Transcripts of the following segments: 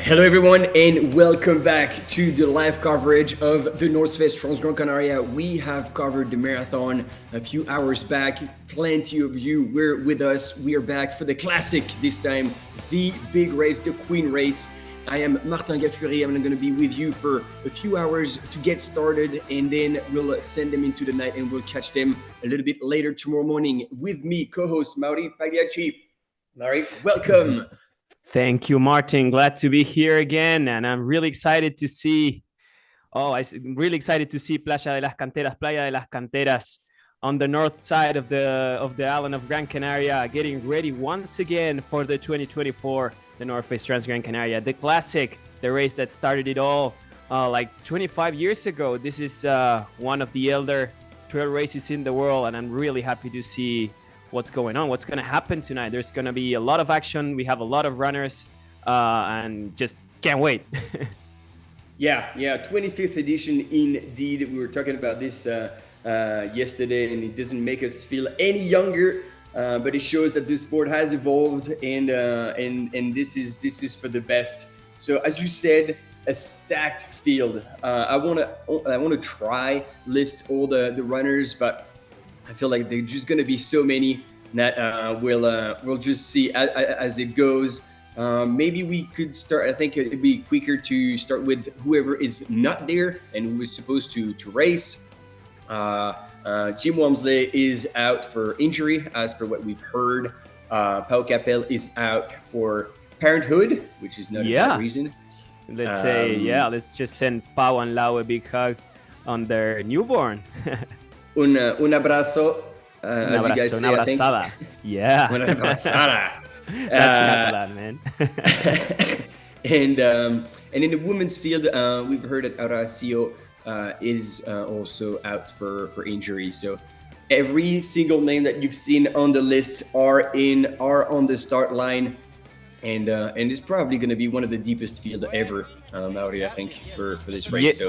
Hello, everyone, and welcome back to the live coverage of the North Face Transgrancanaria. We have covered the marathon a few hours back. Plenty of you were with us. We are back for the classic this time, the big race, the Queen race. I am Martin Gaffuri. I'm going to be with you for a few hours to get started, and then we'll send them into the night and we'll catch them a little bit later tomorrow morning. With me, co-host Mauri Pagliacci. Mauri, welcome. Thank you, Martin. Glad to be here again, and I'm really excited to see. I'm really excited to see Playa de las Canteras, on the north side of the island of Gran Canaria, getting ready once again for the 2024 the North Face Transgrancanaria, the classic, the race that started it all like 25 years ago. This is one of the elder trail races in the world, and I'm really happy to see what's going on, what's going to happen tonight. There's going to be a lot of action. We have a lot of runners, and just can't wait. Yeah, 25th edition indeed. We were talking about this yesterday, and it doesn't make us feel any younger, but it shows that the sport has evolved, and this is for the best. So, as you said, a stacked field. I want to try list all the runners, but I feel like there's just going to be so many that we'll just see as it goes. Maybe we could start. I think it'd be quicker to start with whoever is not there and who is supposed to race. Jim Walmsley is out for injury, as per what we've heard. Pau Capel is out for parenthood, which is not a bad reason. Let's just send Pau and Lau a big hug on their newborn. Un abrazo. As you guys say, una abrazada. Yeah. Una abrazada. That's Catalan, man. And in the women's field, we've heard that Horacio is also out for injury. So every single name that you've seen on the list are on the start line, and it's probably going to be one of the deepest field ever, Mauri, I think, for this race.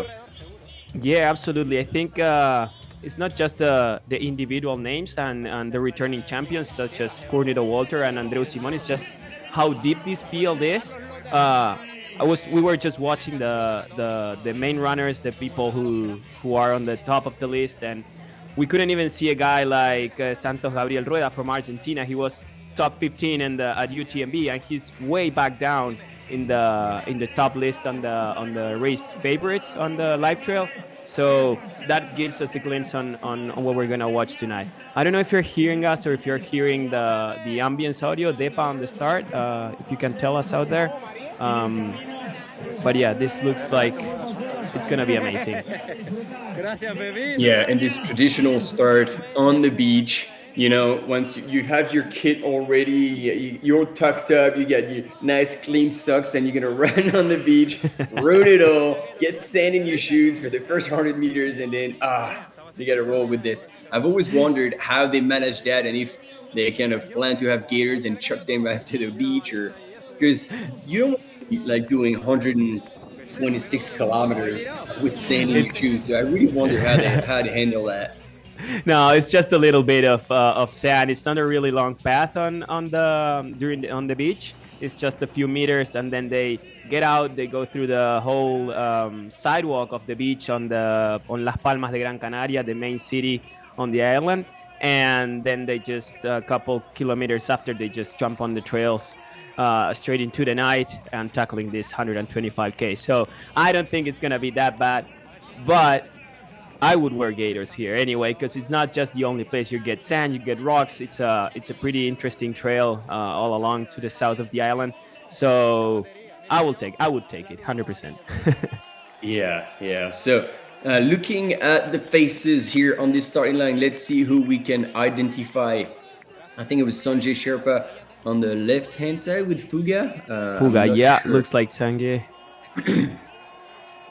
Yeah, absolutely. I think it's not just the individual names and the returning champions such as Cornito Walter and Andreu Simon. It's just how deep this field is. We were just watching the main runners, the people who are on the top of the list, and we couldn't even see a guy like Santos Gabriel Rueda from Argentina. He was top 15 at UTMB, and he's way back down in the top list on the race favorites on the live trail. So that gives us a glimpse on what we're gonna watch tonight. I don't know if you're hearing us or if you're hearing the ambience audio, Depa on the start. If you can tell us out there. But yeah, this looks like it's gonna be amazing. Yeah, and this traditional start on the beach. You know, once you have your kit already, you're tucked up, you got your nice clean socks, and you're going to run on the beach, ruin it all, get sand in your shoes for the first 100 meters, and then, you got to roll with this. I've always wondered how they manage that, and if they kind of plan to have gators and chuck them after the beach, or because you don't want to be like doing 126 kilometers with sand in your shoes. So I really wonder how they handle that. No, it's just a little bit of sand. It's not a really long path on the beach. It's just a few meters, and then they get out. They go through the whole sidewalk of the beach on Las Palmas de Gran Canaria, the main city on the island, and then they just a couple kilometers after they just jump on the trails straight into the night and tackling this 125K. So I don't think it's gonna be that bad, but I would wear gaiters here anyway, because it's not just the only place you get sand, you get rocks. It's a pretty interesting trail all along to the south of the island. So I would take it 100%. Yeah. So looking at the faces here on this starting line, let's see who we can identify. I think it was Sanjay Sherpa on the left-hand side with Fuga. Fuga, sure. Looks like Sanjay.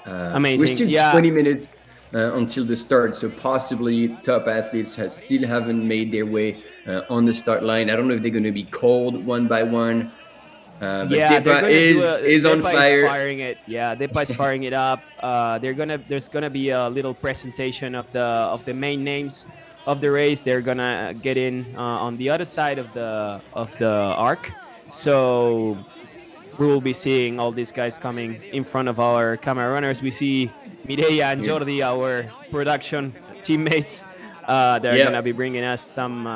Amazing. We're still 20 minutes until the start, so possibly top athletes still haven't made their way on the start line. I don't know if they're going to be called one by one. But Depa is on fire. Is firing it. Yeah, Depa is firing it up. There's gonna be a little presentation of the main names of the race. They're gonna get in on the other side of the arc. So we will be seeing all these guys coming in front of our camera runners. We see Mireia and Jordi, our production teammates. They're Yeah. gonna be bringing us some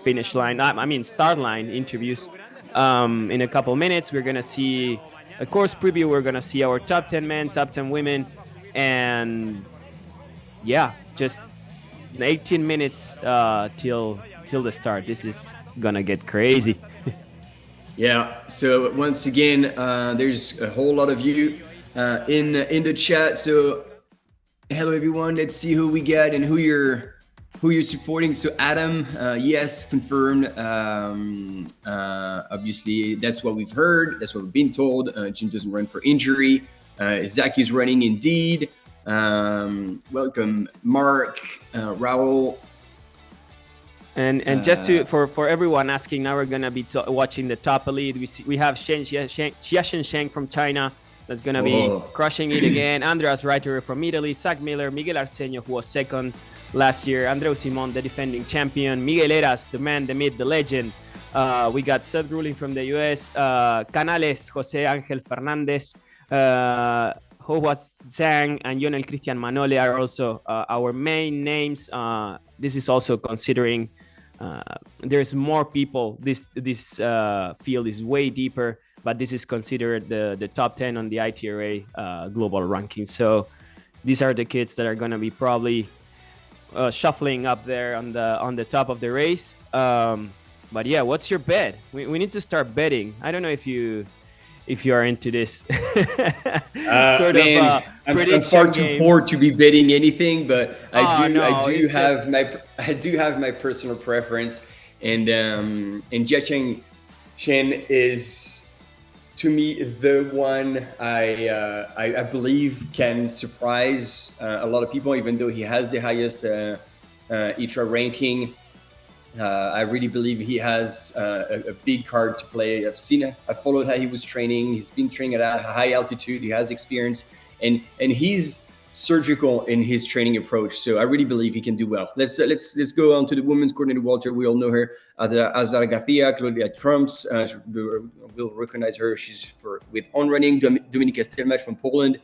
finish line, start line interviews. In a couple minutes, we're gonna see a course preview. We're gonna see our top 10 men, top 10 women, and yeah, just 18 minutes till the start. This is gonna get crazy. Yeah. So once again, there's a whole lot of you in the chat. So hello everyone. Let's see who we get and who you're supporting. So Adam, yes, confirmed. Obviously, that's what we've heard. That's what we've been told. Jim doesn't run for injury. Zach is running indeed. Welcome, Mark, Raul. And just for everyone asking, now we're gonna be watching the top elite. We have Xiaxin Sheng from China that's gonna be crushing it again. Andreas Reiter from Italy, Zach Miller, Miguel Arceño, who was second last year, Andreu Simon, the defending champion, Miguel Eras, the man, the myth, the legend. We got Seth Ruling from the US, Canales, Jose Angel Fernandez, Hoa Zhang, and Lionel Christian Manole are also our main names. This is also considering there's more people. This field is way deeper, but this is considered the top 10 on the ITRA global ranking. So these are the kids that are going to be probably shuffling up there on the top of the race. But yeah, what's your bet? We need to start betting. I don't know if you are into this sort of I'm far too poor to be betting anything, but I do have my personal preference, and Jiacheng Shen is, to me, the one I believe can surprise a lot of people, even though he has the highest ITRA ranking. I really believe he has a big card to play. I followed how he was training. He's been training at a high altitude. He has experience, and he's surgical in his training approach. So I really believe he can do well. Let's go on to the women's coordinator, Walter. We all know her, Azara Garcia, Claudia Trumps. We'll recognize her. She's with On Running. Dominika Stelmach from Poland.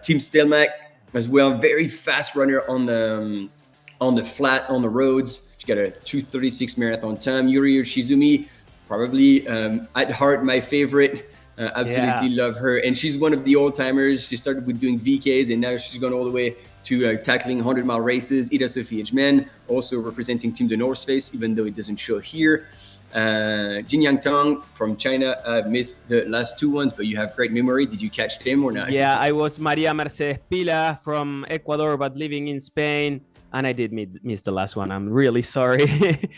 Tim Stelmach as well. Very fast runner on the flat, on the roads. She got a 2:36 marathon time. Yuri Shizumi, probably at heart my favorite. Absolutely love her, and she's one of the old timers. She started with doing VKs, and now she's gone all the way to tackling 100-mile races. Ida Sophie Hmen, also representing Team the North Face, even though it doesn't show here. Jinyang Tong from China. Missed the last two ones, but you have great memory. Did you catch them or not? Yeah, I was Maria Mercedes Pila from Ecuador, but living in Spain. And I did miss the last one. I'm really sorry.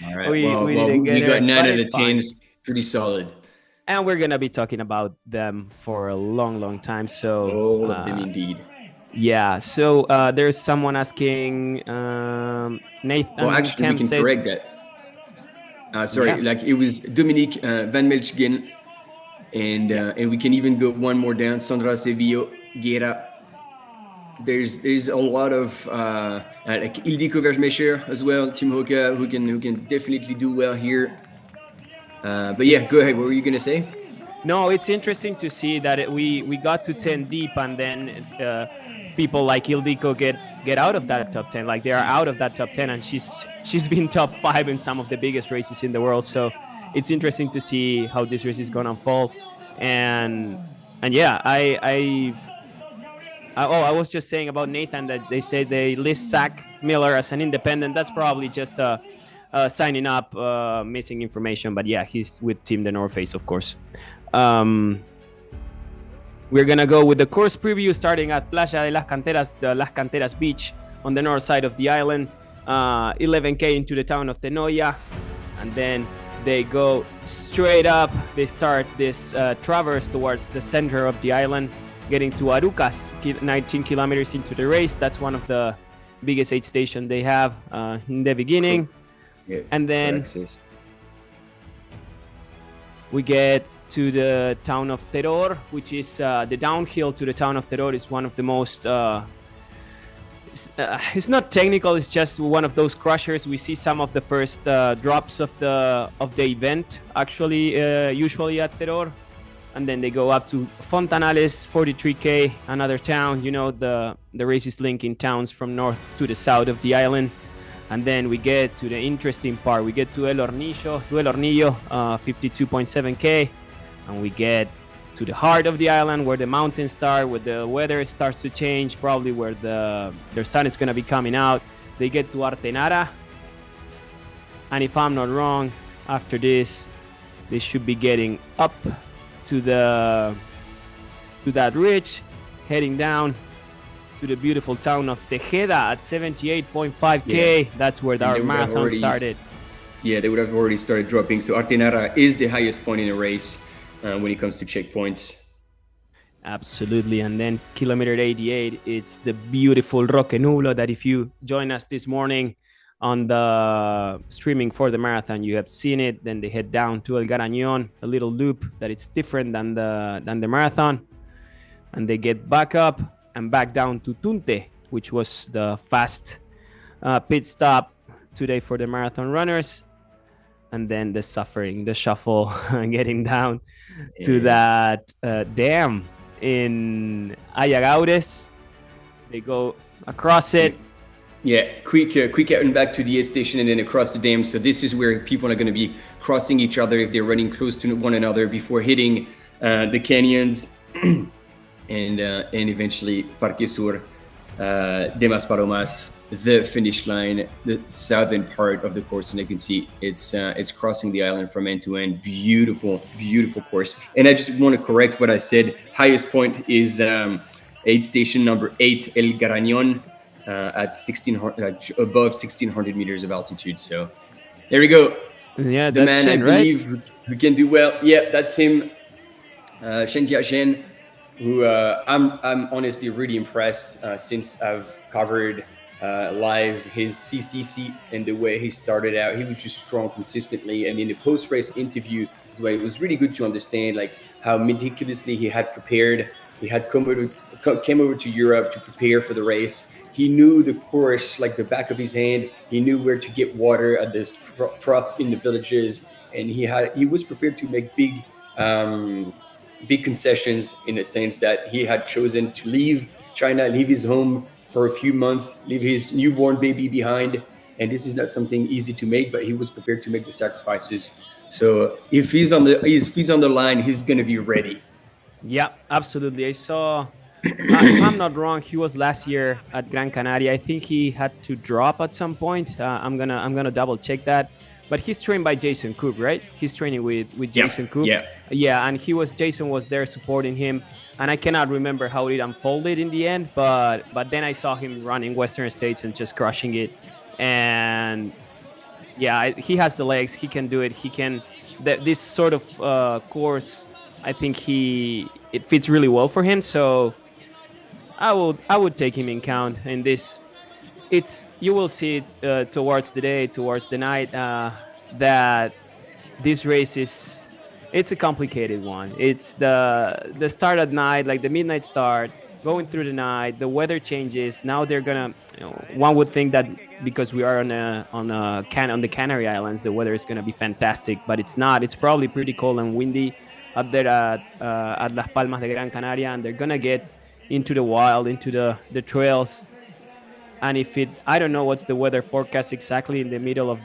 All right. we got 9 out of 10. It's pretty solid. And we're going to be talking about them for a long, long time. So all of them indeed. Yeah. So there's someone asking Nathan. Well, actually, we can correct that. Sorry, like it was Dominique Van Melchgen. And we can even go one more down. Sandra Sevillo Guerra. There's a lot of like Ildiko Vermeer as well, Tim Hoka, who can definitely do well here. But yeah, go ahead. What were you gonna say? No, it's interesting to see that we got to 10 deep, and then people like Ildiko get out of that top 10. Like they are out of that top 10, and she's been top 5 in some of the biggest races in the world. So it's interesting to see how this race is gonna unfold. And yeah, I was just saying about Nathan that they say they list Zach Miller as an independent. That's probably just signing up, missing information. But yeah, he's with Team the North Face, of course. We're going to go with the course preview starting at Playa de las Canteras, the Las Canteras beach on the north side of the island. 11K into the town of Tenoya. And then they go straight up. They start this traverse towards the center of the island, getting to Arucas, 19 kilometers into the race. That's one of the biggest aid stations they have in the beginning. Yeah, and then we get to the town of Teror, which is the downhill to the town of Teror is one of the most it's not technical, it's just one of those crushers. We see some of the first drops of the event actually usually at Teror. and then they go up to Fontanales, 43K, another town. The race is linking towns from north to the south of the island. And then we get to the interesting part. We get to El Hornillo, 52.7K. And we get to the heart of the island where the mountains start, where the weather starts to change, probably where their sun is going to be coming out. They get to Artenara. And if I'm not wrong, after this, they should be getting up to that ridge, heading down to the beautiful town of Tejeda at 78.5K. Yeah. That's where our marathon started. Yeah, they would have already started dropping. So Artenara is the highest point in the race when it comes to checkpoints. Absolutely. And then kilometer 88, it's the beautiful Roque Nublo that if you join us this morning on the streaming for the marathon, you have seen it. Then they head down to El Garañón, a little loop that it's different than the marathon. And they get back up and back down to Tunte, which was the fast pit stop today for the marathon runners. And then the suffering, the shuffle, getting down to that dam in Ayagaures. They go across it. Yeah, quick getting back to the aid station and then across the dam. So this is where people are going to be crossing each other if they're running close to one another before hitting the canyons. And eventually Parque Sur de Maspalomas, the finish line, the southern part of the course, and you can see it's crossing the island from end to end. Beautiful, beautiful course. And I just want to correct what I said. Highest point is aid station number 8, El Garañón, at 1600, above 1600 meters of altitude. So there we go. Yeah, the man Shen, I believe who can do well. Yeah, that's him, Shen Jiaxian. Who I'm honestly really impressed since I've covered live his CCC and the way he started out. He was just strong consistently, and in the post-race interview, it was really good to understand like how meticulously he had prepared. He had came over to Europe to prepare for the race. He knew the course like the back of his hand. He knew where to get water at this trough in the villages, and he was prepared to make big concessions in the sense that he had chosen to leave China, leave his home for a few months, leave his newborn baby behind. And this is not something easy to make, but he was prepared to make the sacrifices. So if he's on the line, he's going to be ready. Yeah, absolutely. I saw, if I'm not wrong, he was last year at Gran Canaria. I think he had to drop at some point. I'm gonna double check that. But he's trained by Jason Cook, right? He's training with Jason Cook. Yeah, and Jason was there supporting him. And I cannot remember how it unfolded in the end, but then I saw him running Western States and just crushing it. And yeah, he has the legs. He can do it. He can. This sort of course, I think it fits really well for him. So I would take him in count in this. You will see it towards the night, that this race it's a complicated one. It's the start at night, like the midnight start, going through the night. The weather changes. Now they're gonna. One would think that because we are on the Canary Islands, the weather is gonna be fantastic, but it's not. It's probably pretty cold and windy up there at Las Palmas de Gran Canaria, and they're gonna get into the wild, into the trails. And I don't know what's the weather forecast exactly in the middle of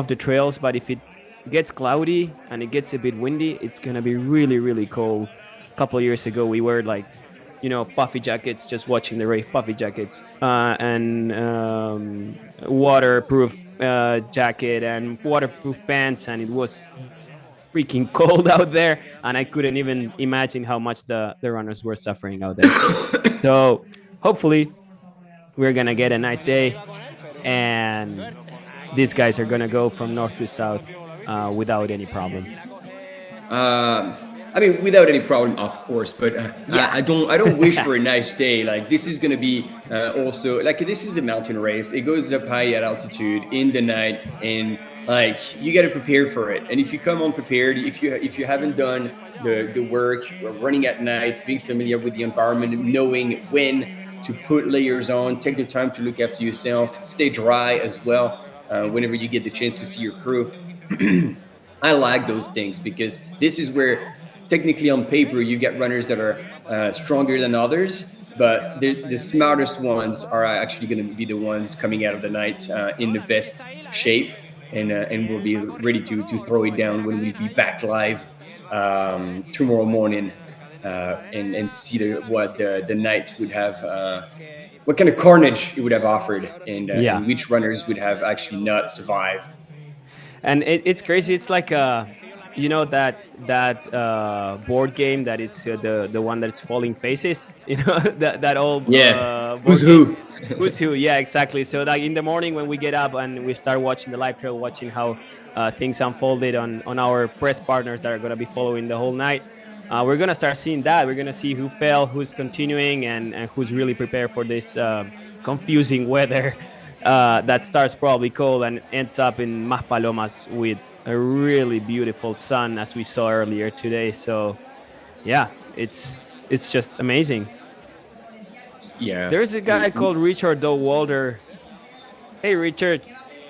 the trails, but if it gets cloudy and it gets a bit windy, it's gonna be really, really cold. A couple of years ago, we were like, puffy jackets, just watching the race, puffy jackets, and waterproof jacket and waterproof pants, and it was freaking cold out there, and I couldn't even imagine how much the runners were suffering out there. So hopefully we're gonna get a nice day, and these guys are gonna go from north to south without any problem. I mean, without any problem, of course, but I don't wish for a nice day. Like this is gonna be also like this is a mountain race. It goes up high at altitude in the night, and like you got to prepare for it. And if you come unprepared, if you haven't done the work, running at night, being familiar with the environment, knowing when to put layers on, take the time to look after yourself, stay dry as well whenever you get the chance to see your crew. I like those things because this is where technically on paper you get runners that are stronger than others, but the smartest ones are actually going to be the ones coming out of the night in the best shape, and will be ready to throw it down when we be back live tomorrow morning, and see what the night would have. What kind of carnage it would have offered, Yeah. and which runners would have actually not survived. And it's crazy. It's like you know that board game that it's the one that's falling faces. You know that old Yeah, who's board game. who? Who's who? Yeah, exactly. So like in the morning when we get up and we start watching the live trail, watching how things unfolded on our press partners that are gonna be following the whole night. We're gonna start seeing that. We're gonna see who fell, who's continuing, and who's really prepared for this confusing weather that starts probably cold and ends up in Maspalomas with a really beautiful sun, as we saw earlier today. So yeah, it's just amazing. Yeah. There's a guy called Richard Doe Walder. Hey, Richard,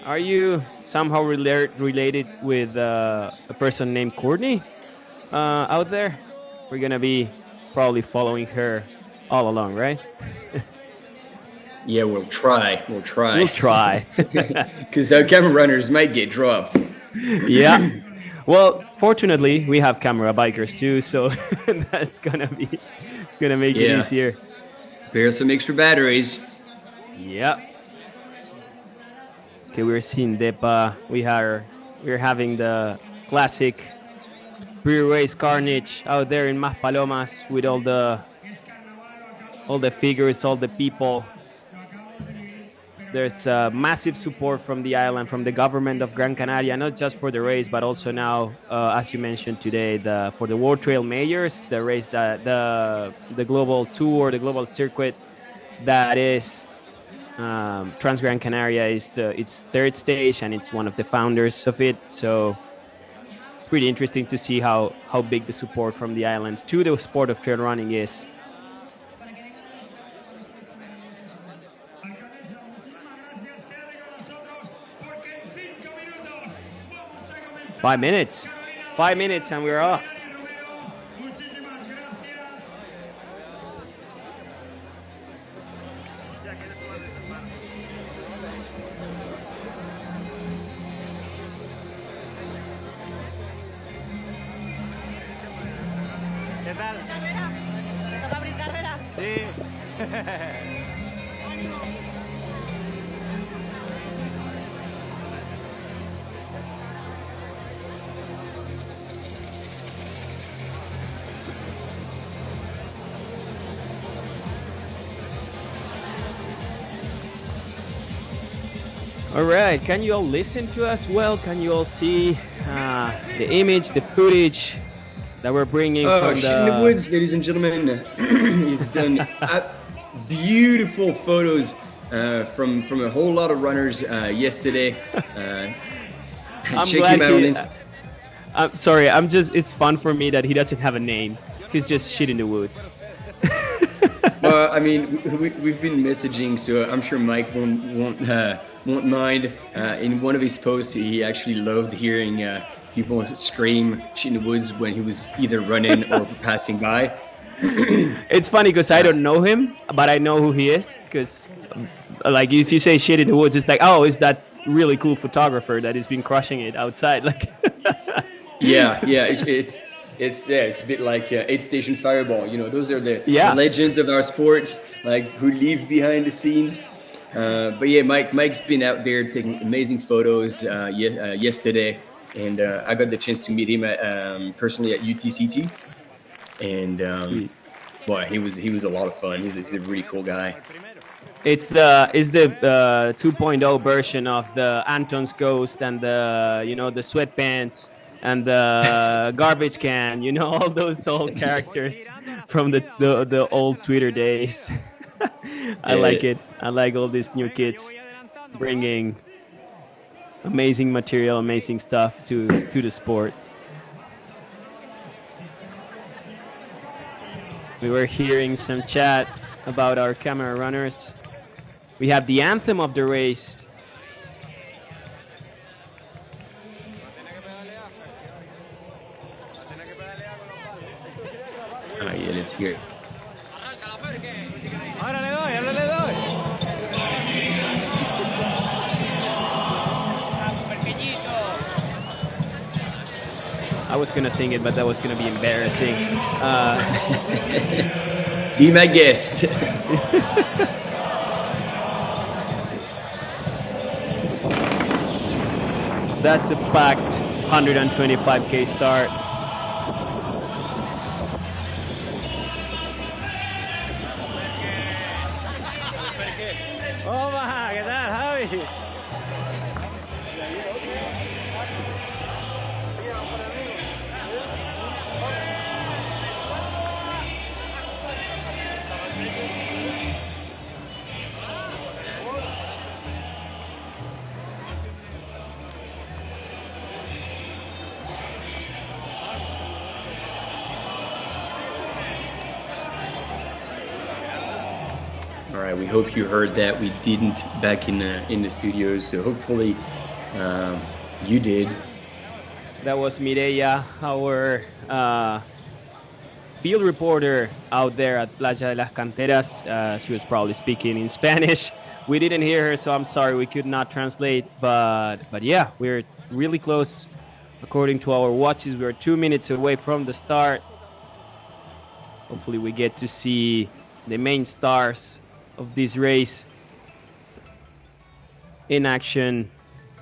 are you somehow related with a person named Courtney out there? We're gonna be probably following her all along, right? Yeah, we'll try. We'll We'll try. try. Because our camera runners might get dropped. Yeah. Well, fortunately, we have camera bikers too, so that's gonna be it's gonna make it Yeah. easier. Pair some extra batteries. Yeah. Okay, we're seeing Depa. We're having the classic pre-race carnage out there in Maspalomas with all the figures, all the people. There's massive support from the island, from the government of Gran Canaria, not just for the race, but also now, as you mentioned today, for the World Trail Majors, the race that the global tour, the global circuit that is Transgrancanaria is its third stage, and it's one of the founders of it. So it's pretty interesting to see how big the support from the island to the sport of trail running is. 5 minutes. 5 minutes and we're off. ¿Qué tal? ¿Toca abrir carrera? Sí. All right, can you all listen to us well? Can you all see the image, the footage that we're bringing from Shit in the woods, ladies and gentlemen. He's done beautiful photos from a whole lot of runners yesterday. I'm Check glad him out on he. Instagram. I'm sorry. It's fun for me that he doesn't have a name. He's just shit in the woods. Well, I mean, we've been messaging, so I'm sure Mike won't mind. In one of his posts, he actually loved hearing people scream "shit in the woods" when he was either running or passing by. It's funny because I don't know him, but I know who he is. Because, like, if you say "shit in the woods," it's like, oh, is that really cool photographer that has been crushing it outside? Like, yeah, it's a bit like Aid Station Fireball. You know, those are the legends of our sports, like who live behind the scenes. But yeah, Mike's been out there taking amazing photos yesterday, and I got the chance to meet him personally at UTCT, and boy, he was a lot of fun. He's a really cool guy. It's the 2.0 version of the Anton's Ghost and the sweatpants and the garbage can, all those old characters from the old Twitter days. I like it. I like all these new kids bringing amazing material, amazing stuff to the sport. We were hearing some chat about our camera runners. We have the anthem of the race. Yeah, let's hear it. Ahora le doy, ahora le doy. I was gonna sing it, but that was gonna be embarrassing. Be my guest. That's a packed 125K start. Opa, ¿qué tal, Javi? All right, we hope you heard that. We didn't back in the studios, so hopefully you did. That was Mireia, our field reporter out there at Playa de las Canteras. She was probably speaking in Spanish. We didn't hear her, so I'm sorry we could not translate. But yeah, we're really close. According to our watches, we're 2 minutes away from the start. Hopefully we get to see the main stars of this race in action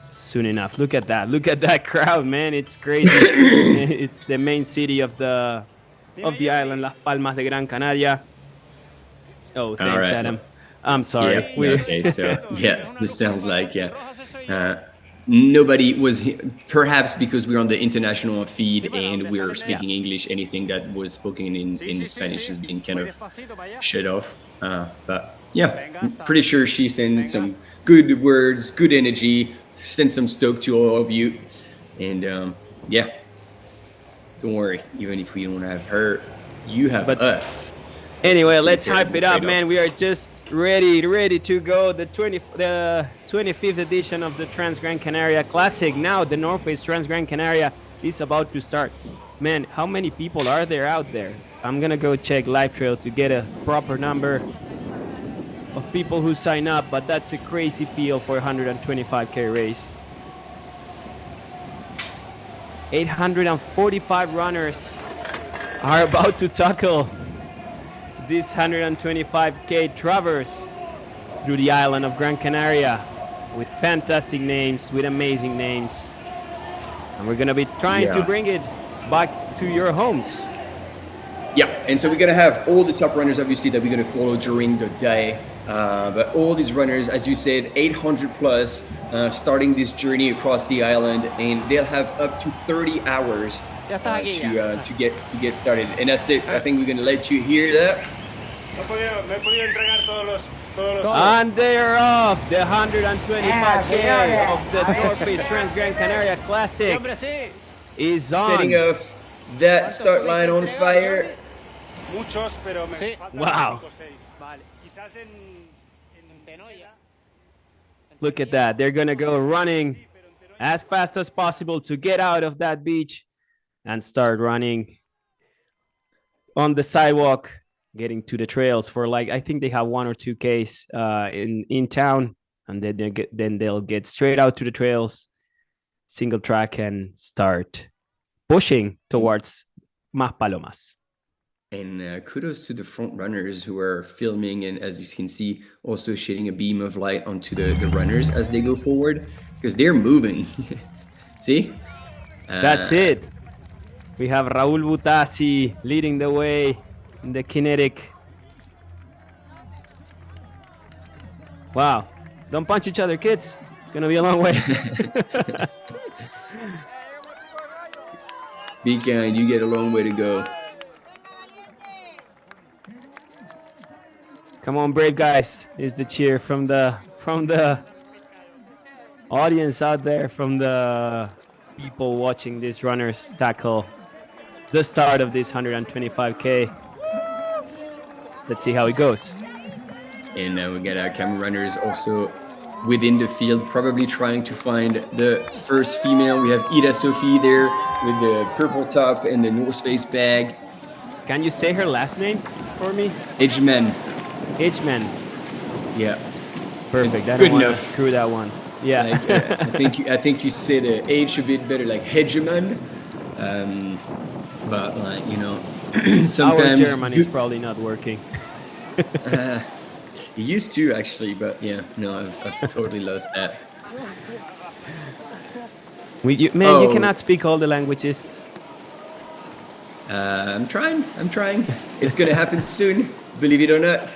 soon enough. Look at that crowd, man. It's crazy. It's the main city of the island, Las Palmas de Gran Canaria. Oh, thanks, right. Adam. I'm sorry. Yeah, okay, so yes, this sounds like nobody was, perhaps because we're on the international feed and we're speaking English, anything that was spoken in Spanish has been kind of shut off. But yeah, I'm pretty sure she sent some good words, good energy, sent some stoke to all of you. And yeah, don't worry, even if we don't have her, you have us. Anyway, let's hype it up, man. We are just ready to go. The 25th edition of the Transgrancanaria Classic. Now the North Face Transgrancanaria is about to start. Man, how many people are there out there? I'm gonna go check Live Trail to get a proper number of people who sign up, but that's a crazy field for a 125K race. 845 runners are about to tackle this 125K traverse through the island of Gran Canaria with fantastic names, with amazing names. And we're going to be trying to bring it back to your homes. Yeah, and so we're going to have all the top runners, obviously, that we're going to follow during the day. But all these runners, as you said, 800 plus, starting this journey across the island, and they'll have up to 30 hours to get started. And that's it. I think we're going to let you hear that. And they're off. The 125K of the North Face Transgrancanaria Classic is on. Setting off that start line on fire. Wow. Look at that. They're going to go running as fast as possible to get out of that beach and start running on the sidewalk, getting to the trails for, like, I think they have 1 or 2 Ks in town, and then they'll get straight out to the trails, single track, and start pushing towards Más Palomas. And kudos to the front runners who are filming, and as you can see, also shedding a beam of light onto the runners as they go forward, because they're moving. See? That's it. We have Raul Butasi leading the way in the kinetic. Wow. Don't punch each other, kids. It's going to be a long way. Be kind. You get a long way to go. Come on, brave guys, is the cheer from the audience out there, from the people watching these runners tackle the start of this 125K. Let's see how it goes. And we got our camera runners also within the field, probably trying to find the first female. We have Ida Sophie there with the purple top and the North Face bag. Can you say her last name for me? Edgeman. Edgeman. Yeah. Perfect. I good don't want to enough. screw that one. Yeah. Like, I think you say the H a bit better, like hegemon. But like, you know, Our sometimes German is probably not working. it used to actually, but yeah, no, I've totally lost that. You Oh, cannot speak all the languages. I'm trying. It's gonna happen soon, believe it or not.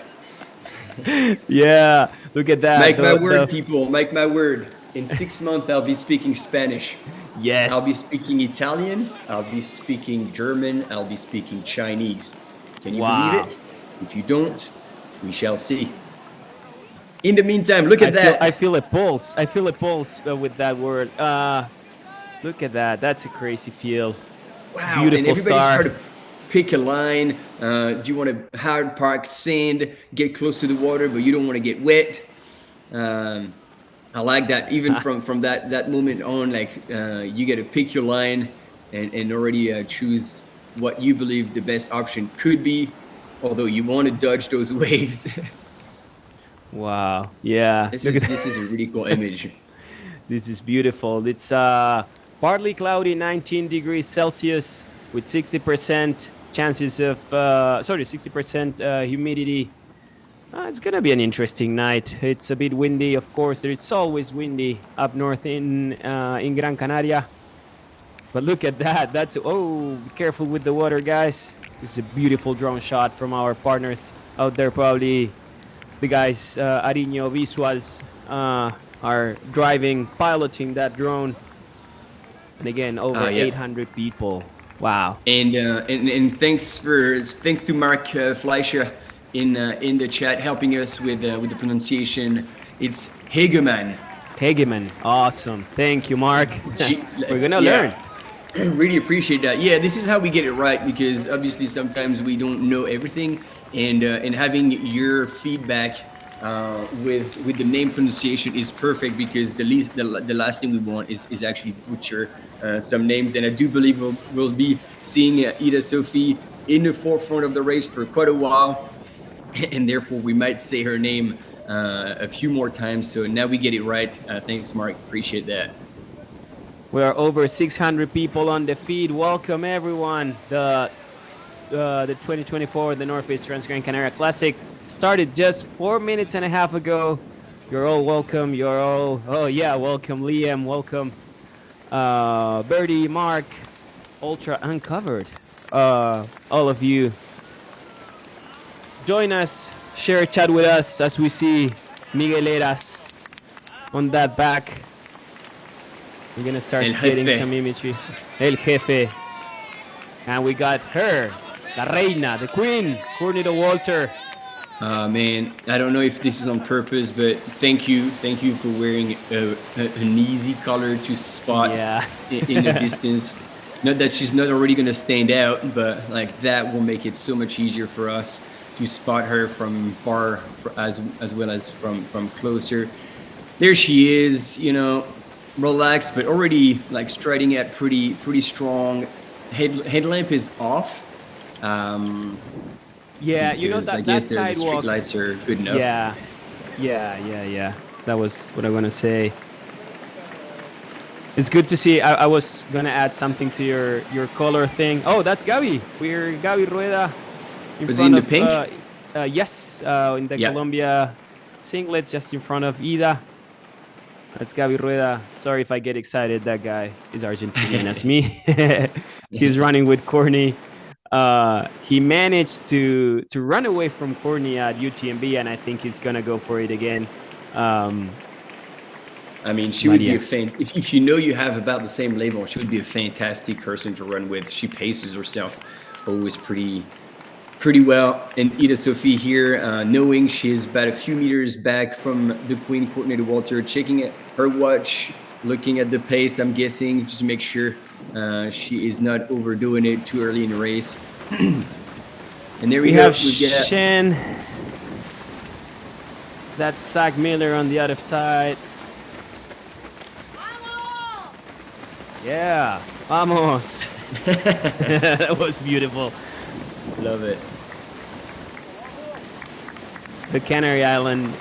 Yeah, look at that. Make my word, people. Make my word. In 6 months, I'll be speaking Spanish. Yes. I'll be speaking Italian. I'll be speaking German. I'll be speaking Chinese. Can you believe it? If you don't, we shall see. In the meantime, look at that. I feel a pulse. I feel a pulse with that word. Look at that. That's a crazy feel. It's Wow. beautiful And everybody's star. trying to pick a line. Do you want to hard park sand, get close to the water, but you don't want to get wet? I like that. Even from that moment on, like you get to pick your line and already choose what you believe the best option could be, although you want to dodge those waves. Wow. Yeah. This is a really cool image. This is beautiful. It's partly cloudy, 19 degrees Celsius with 60% chances of 60% humidity. It's gonna be an interesting night. It's a bit windy, of course. It's always windy up north in Gran Canaria. But look at that. That's be careful with the water, guys. This is a beautiful drone shot from our partners out there. Probably the guys Ariño Visuals are piloting that drone. And again, over 800 people. Wow. And thanks to Mark Fleischer in the chat helping us with the pronunciation. It's Hegeman. Hegeman. Awesome. Thank you, Mark. We're gonna learn. Really appreciate that. Yeah, this is how we get it right, because obviously sometimes we don't know everything, and having your feedback with the name pronunciation is perfect, because the last thing we want is actually butcher some names. And I do believe we'll be seeing Ida Sophie in the forefront of the race for quite a while, and therefore we might say her name a few more times. So now we get it right. Thanks, Mark. Appreciate that. We are over 600 people on the feed. Welcome, everyone. The 2024 the Northeast Transgrancanaria Classic started just 4 minutes and a half ago. You're all welcome. Welcome, Liam. Welcome, Birdie, Mark, Ultra Uncovered. All of you. Join us, share a chat with us as we see Migueleras on that back. We're going to start getting some imagery. El Jefe. And we got her, La Reina, the Queen, Courtney Walter. Man, I don't know if this is on purpose, but thank you for wearing an easy color to spot in the distance. Not that she's not already going to stand out, but like that will make it so much easier for us to spot her from far as well as from closer. There she is, relaxed, but already like striding at pretty strong. Headlamp is off. Yeah, I guess the street lights are good enough. Yeah. That was what I want to say. It's good to see. I was gonna add something to your color thing. Oh, that's Gaby. We're Gaby Rueda. Was he in the pink? Yes, in the Colombia singlet, just in front of Ida. That's Gaby Rueda. Sorry if I get excited. That guy is Argentinian as me. He's running with Courtney. He managed to run away from Courtney at UTMB, and I think he's gonna go for it again. I mean, she would be if you know you have about the same level, she would be a fantastic person to run with. She paces herself always pretty well. And Ida Sophie here, knowing she's about a few meters back from the Queen, Courtney Walter, checking at her watch, looking at the pace, I'm guessing, just to make sure she is not overdoing it too early in the race. And there we have Shen. That's Zach Miller on the other side. Yeah, vamos. That was beautiful. Love it. The Canary Island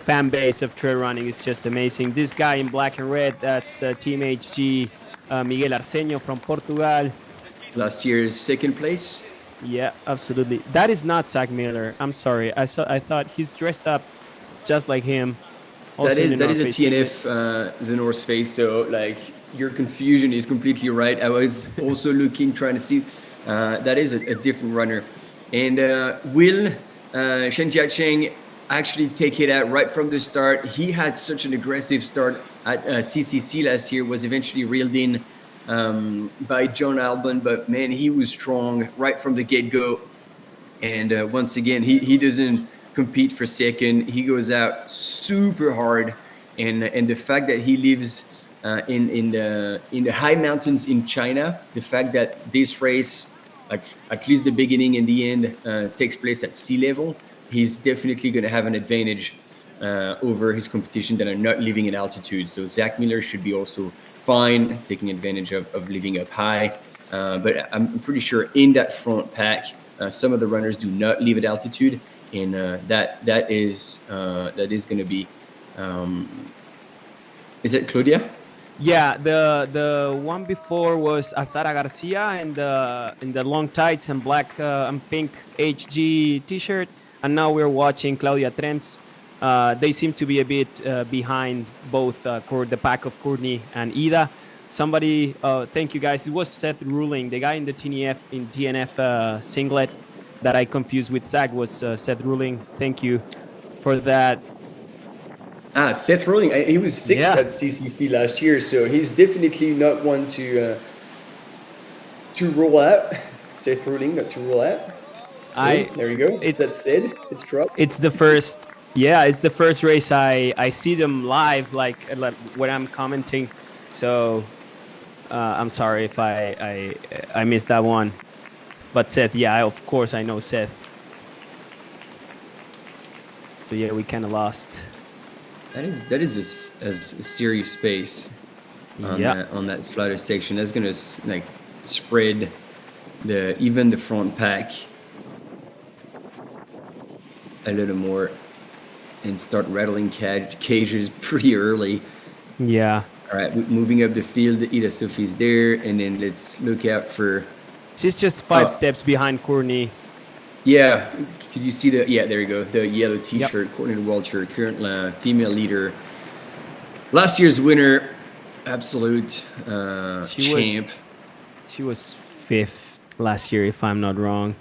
fan base of trail running is just amazing. This guy in black and red, that's Team HG, Miguel Arceño from Portugal. Last year's second place. Yeah, absolutely. That is not Zach Miller. I'm sorry. I thought he's dressed up just like him. That Also is in the a North Face TNF, the North Face. So like your confusion is completely right. I was also trying to see. That is a different runner, and will Shen Jiacheng actually take it out right from the start? He had such an aggressive start at CCC last year. Was eventually reeled in by John Albon, but man, he was strong right from the get go. And once again, he doesn't compete for second. He goes out super hard, and the fact that he lives in the high mountains in China, the fact that this race, like at least the beginning and the end, takes place at sea level, he's definitely going to have an advantage over his competition that are not living in altitude. So Zach Miller should be also fine, taking advantage of living up high. But I'm pretty sure in that front pack, some of the runners do not live at altitude, and that is going to be. Is it Claudia? Yeah, the one before was Azara Garcia in the long tights and black and pink HG t-shirt, and now we're watching Claudia Trentz. They seem to be a bit behind both the pack of Courtney and Ida. Somebody, thank you guys. It was Seth Ruling, the guy in the TNF singlet that I confused with Zach was Seth Ruling. Thank you for that. Seth Ruling. He was sixth at CCC last year, so he's definitely not one to rule out. Seth Ruling, not to rule out. There you go. That said, it's dropped. It's the first. Yeah, it's the first race I see them live, like when I'm commenting. So I'm sorry if I missed that one. But Seth, yeah, of course I know Seth. So yeah, we kind of lost. That is a serious space on that flatter section. That's gonna like spread even the front pack a little more and start rattling cages pretty early. Yeah. All right, moving up the field, Ida Sophie's there, and then let's look out for. She's just 5 steps behind Courtney. Yeah, could you see the? Yeah, there you go. The yellow T-shirt, yep. Courtney Walter, current female leader, last year's winner, absolute champ. She was 5th last year, if I'm not wrong.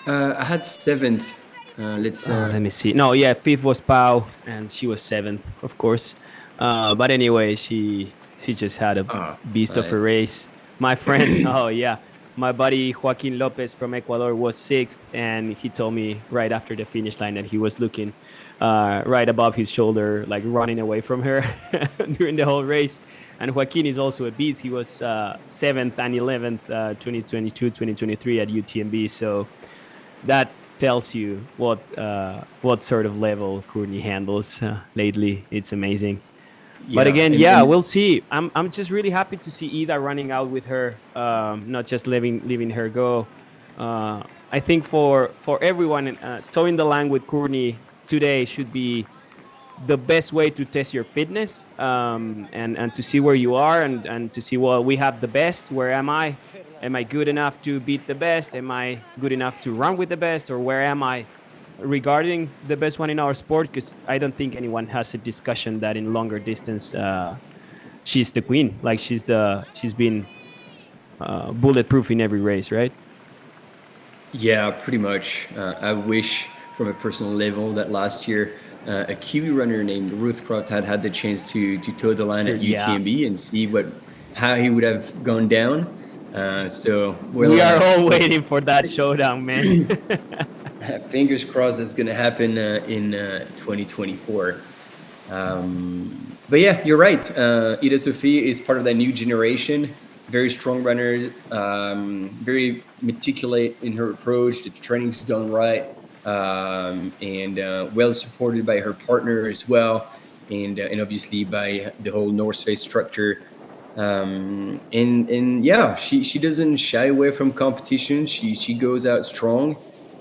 I had 7th. Let me see. No, yeah, 5th was Pau, and she was 7th, of course. But anyway, she just had a beast of a race. My friend, my buddy Joaquin Lopez from Ecuador was 6th, and he told me right after the finish line that he was looking right above his shoulder, like running away from her during the whole race. And Joaquin is also a beast. He was 7th and 11th, 2022, 2023 at UTMB. So that tells you what sort of level Courtney handles lately. It's amazing. Yeah, but again, we'll see. I'm just really happy to see Ida running out with her, not just leaving her go. I think for everyone, towing the line with Courtney today should be the best way to test your fitness and to see where you are and to see, well, we have the best. Where am I? Am I good enough to beat the best? Am I good enough to run with the best? Or where am I regarding the best one in our sport? Because I don't think anyone has a discussion that in longer distance she's the queen. Like she's been bulletproof in every race, right? Yeah, pretty much. I wish from a personal level that last year a Kiwi runner named Ruth Croft had the chance to toe the line at UTMB and see how he would have gone down. We are all waiting for that showdown, man. Fingers crossed that's going to happen in 2024. But yeah, you're right. Ida Sophie is part of that new generation. Very strong runner, very meticulous in her approach. The training's done right, and well supported by her partner as well, and obviously by the whole North Face structure. And yeah, she doesn't shy away from competition. She goes out strong,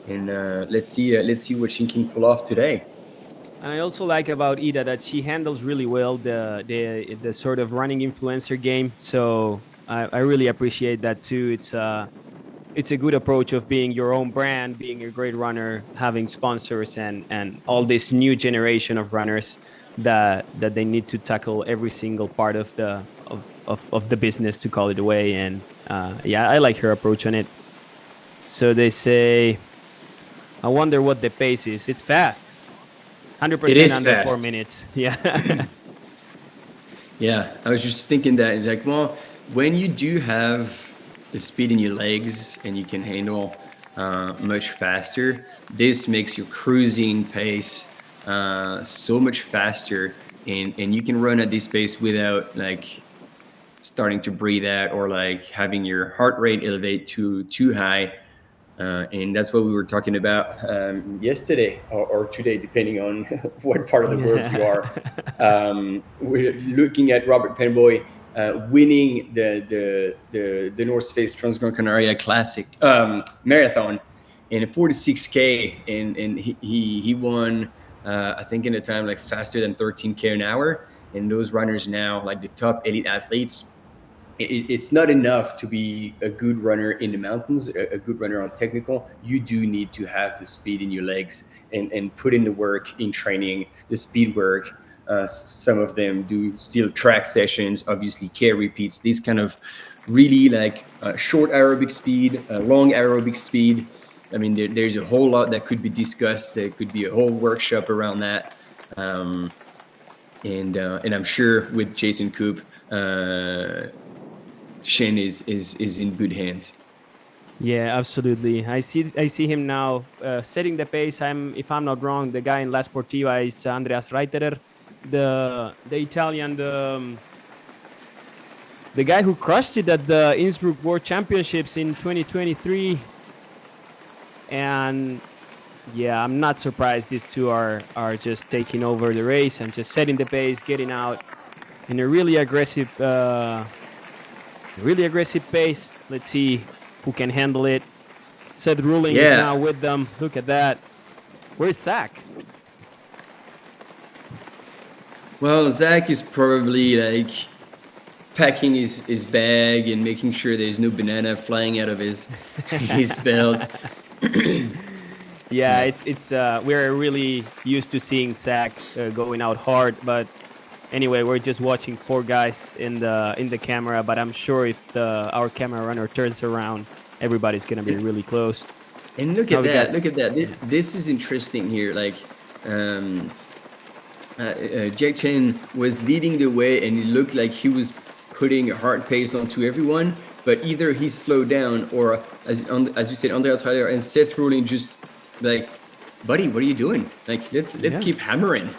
and let's see what she can pull off today. And I also like about Ida that she handles really well the sort of running influencer game. So I really appreciate that too. It's a good approach of being your own brand, being a great runner, having sponsors, and all this new generation of runners that they need to tackle every single part of the business, to call it a way. And yeah, I like her approach on it. So they say, I wonder what the pace is. It's fast, It 100% is under 4 fast. minutes. Yeah. Yeah, I was just thinking that it's like, well, when you do have the speed in your legs and you can handle much faster, this makes your cruising pace so much faster, and you can run at this pace without like starting to breathe out or like having your heart rate elevate too high. And that's what we were talking about yesterday or today, depending on what part of the world you Yeah. are. We're looking at Robert Penboy winning the North Face Transgrancanaria Classic marathon in a 46K, and he won. I think in a time like faster than 13K an hour. And those runners now, like the top elite athletes, it's not enough to be a good runner in the mountains, a good runner on technical. You do need to have the speed in your legs and put in the work in training, the speed work. Some of them do still track sessions, obviously care repeats, these kind of really like short aerobic speed, long aerobic speed. I mean, there's a whole lot that could be discussed. There could be a whole workshop around that. Um, and I'm sure with Jason Coop, Shin is in good hands. Yeah, absolutely. I see him now setting the pace. If I'm not wrong, the guy in La Sportiva is Andreas Reiterer, the Italian, the guy who crushed it at the Innsbruck World Championships in 2023. And yeah, I'm not surprised these two are just taking over the race and just setting the pace, getting out in a really aggressive pace. Let's see who can handle it. Seth Ruling is Yeah. now with them. Look at that. Where's Zach? Well, Zach is probably like packing his bag and making sure there's no banana flying out of his his belt. Yeah, it's we're really used to seeing Zach going out hard, but anyway, we're just watching four guys in the camera. But I'm sure if our camera runner turns around, everybody's gonna be really close. And look Now at we got that! Look at that! This, yeah. this is interesting here. Like, um, Jack Chen was leading the way, and it looked like he was putting a hard pace onto everyone. But either he slowed down, or as you said, Andreas Heider and Seth Rollin just like, buddy, what are you doing? Like, let's Yeah. keep hammering.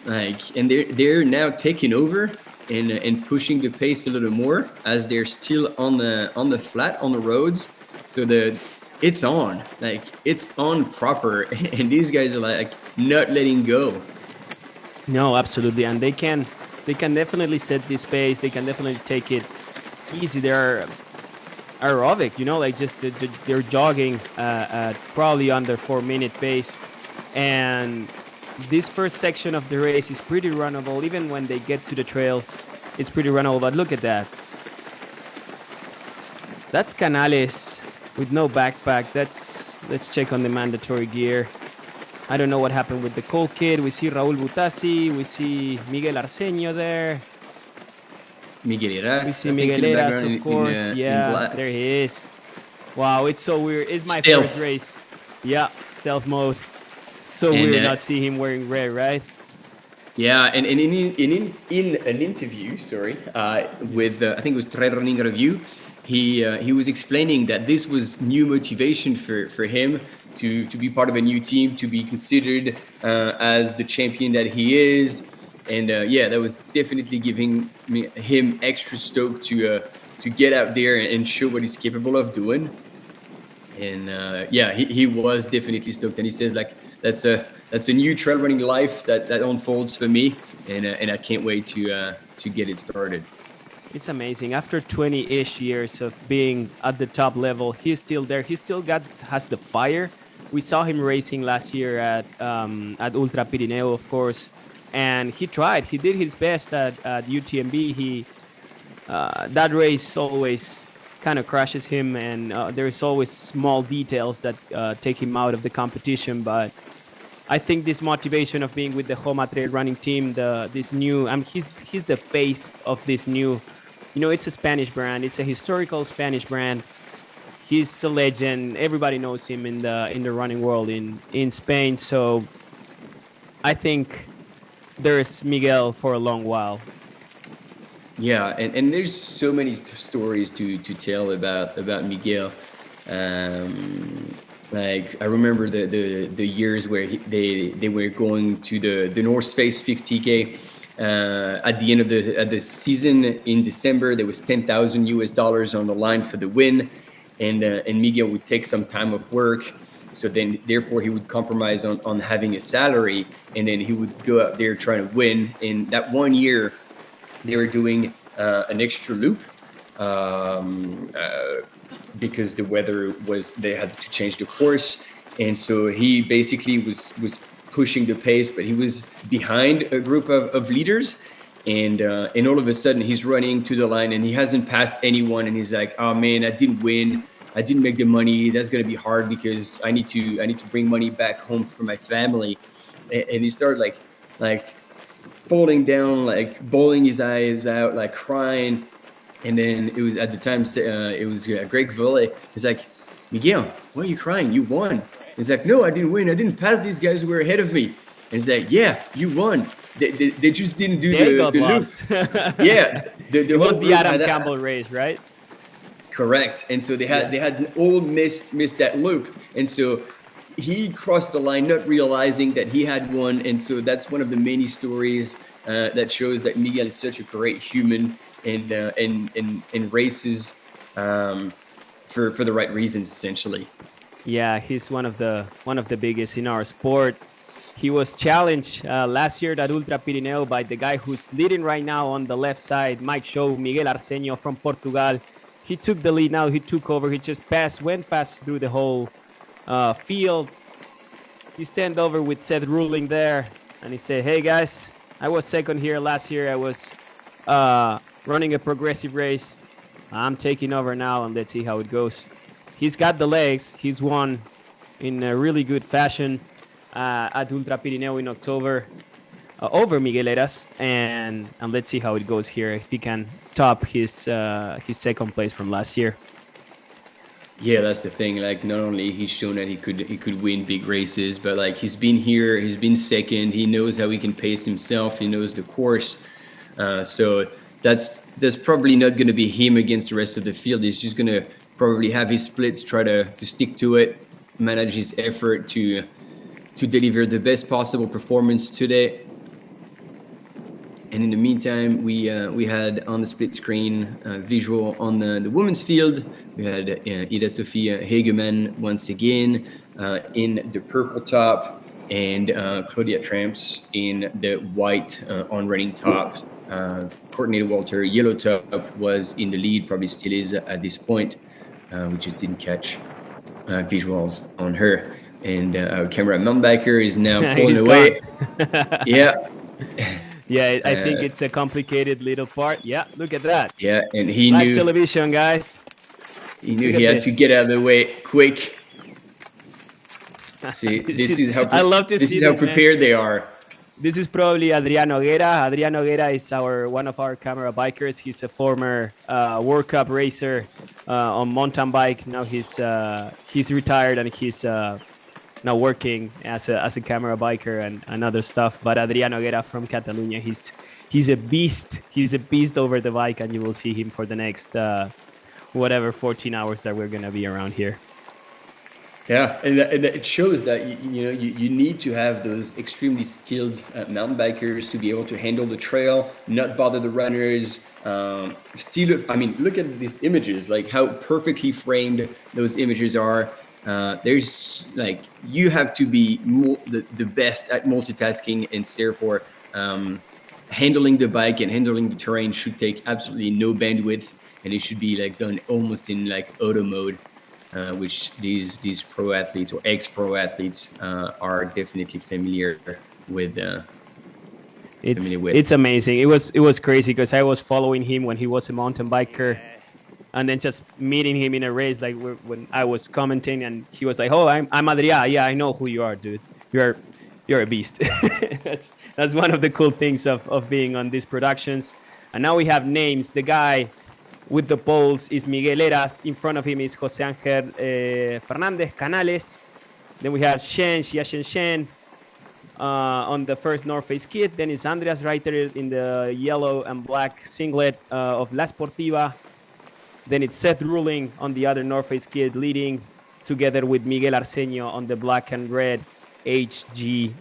Like, and they're now taking over and pushing the pace a little more as they're still on the flat on the roads. So it's on, like it's on proper, and these guys are like not letting go. No, absolutely, and they can definitely set this pace. They can definitely take it easy. They're aerobic, like just they're jogging at probably under 4 minute pace, and this first section of the race is pretty runnable. Even when they get to the trails, it's pretty runnable. But look at that. That's Canales with no backpack. Let's check on the mandatory gear. I don't know what happened with the Cold Kid. We see Raul Butasi. We see Miguel Arceño there. Miguel We Heras, see I think, in Miguel the Eras, background of course. in Yeah, black. there he is. Wow, it's so weird. It's my first Stealth. race. Yeah, stealth mode. So And weird not see him wearing red, right? yeah, and in an interview, sorry, with I think it was Trade Running Review, he was explaining that this was new motivation for him to be part of a new team, to be considered as the champion that he is, and yeah, that was definitely giving him extra stoke to get out there and show what he's capable of doing. And yeah, he was definitely stoked, and he says like that's a new trail running life that unfolds for me, and I can't wait to get it started. It's amazing. After 20-ish years of being at the top level, he's still there. He still has the fire. We saw him racing last year at Ultra Pirineo, of course, and he tried. He did his best at UTMB. That race always kind of crushes him, and there's always small details that take him out of the competition. But I think this motivation of being with the Homa Trail running team, this new, he's the face of this new, it's a Spanish brand. It's a historical Spanish brand. He's a legend. Everybody knows him in the running world in Spain. So I think there's Miguel for a long while. Yeah, and there's so many stories to tell about Miguel. Like I remember the years where they were going to the North Face 50K. At the end of the season in December, there was $10,000 on the line for the win, and Miguel would take some time off work. So then, therefore, he would compromise on having a salary, and then he would go out there trying to win. In that one year, they were doing an extra loop because the weather they had to change the course, and so he basically was pushing the pace, but he was behind a group of leaders, and all of a sudden he's running to the line and he hasn't passed anyone, and he's like, oh man, I didn't win. I didn't make the money. That's going to be hard because I need to bring money back home for my family. And he started like falling down, like bawling his eyes out, like crying. And then it was at the time, it was Greg Volley. He's like, Miguel, why are you crying? You won. He's like, no, I didn't win. I didn't pass these guys who were ahead of me. And he's like, yeah, you won. They just didn't do the loop. Yeah. It was the Adam Campbell race, right? Correct. And so they had all missed that loop. And so he crossed the line, not realizing that he had won. And so that's one of the many stories that shows that Miguel is such a great human and races for the right reasons, essentially. Yeah, he's one of the biggest in our sport. He was challenged last year at Ultra Pirineo by the guy who's leading right now on the left side, Mike Show, Miguel Arsenio from Portugal. He took the lead now. He took over. He just went past through the whole field. He stand over with Seth Ruling there, and he said, hey, guys, I was second here last year. I was running a progressive race. I'm taking over now, and let's see how it goes. He's got the legs. He's won in a really good fashion at Ultra Pirineo in October over Miguel Eras, and let's see how it goes here, if he can top his second place from last year. Yeah, that's the thing. Like, not only he's shown that he could win big races, but like he's been here, he's been second. He knows how he can pace himself. He knows the course. So that's probably not going to be him against the rest of the field. He's just going to probably have his splits, try to stick to it, manage his effort to deliver the best possible performance today. And in the meantime, we had on the split screen visual on the women's field. We had Ida Sofia Hegemann once again in the purple top, and Claudia Tramps in the white on-running top. Courtney Walter, yellow top, was in the lead, probably still is at this point. We just didn't catch visuals on her. And our camera mountain is now pulling away. Yeah. Yeah, I think it's a complicated little part. Yeah, look at that. Yeah, and he Live knew television, guys. He knew he had to get out of the way quick. See, this is how I love to see this is how prepared they are. This is probably Adriano Guerra. Adriano Guerra is one of our camera bikers. He's a former World Cup racer on mountain bike. Now he's retired, and he's now working as a camera biker and other stuff. But Adriano Guerra from Catalonia, he's a beast. He's a beast over the bike, and you will see him for the next 14 hours that we're gonna be around here. Yeah, and it shows that you need to have those extremely skilled mountain bikers to be able to handle the trail, not bother the runners. Still, I mean, look at these images, like how perfectly framed those images are. There's like, you have to be the best at multitasking, and therefore handling the bike and handling the terrain should take absolutely no bandwidth, and it should be like done almost in like auto mode, which these pro athletes or ex-pro athletes are definitely familiar with. It's amazing. It was crazy because I was following him when he was a mountain biker, and then just meeting him in a race, like when I was commenting, and he was like, "Oh, I'm Adria. Yeah, I know who you are, dude. You're you're a beast." That's one of the cool things of being on these productions. And now we have names. The guy with the poles is Miguel Eras. In front of him is Jose Angel Fernandez Canales. Then we have Xia Shen on the first North Face kit. Then it's Andreas Reiter in the yellow and black singlet of La Sportiva. Then it's Seth Ruling on the other North Face kit leading, together with Miguel Arceño on the black and red HG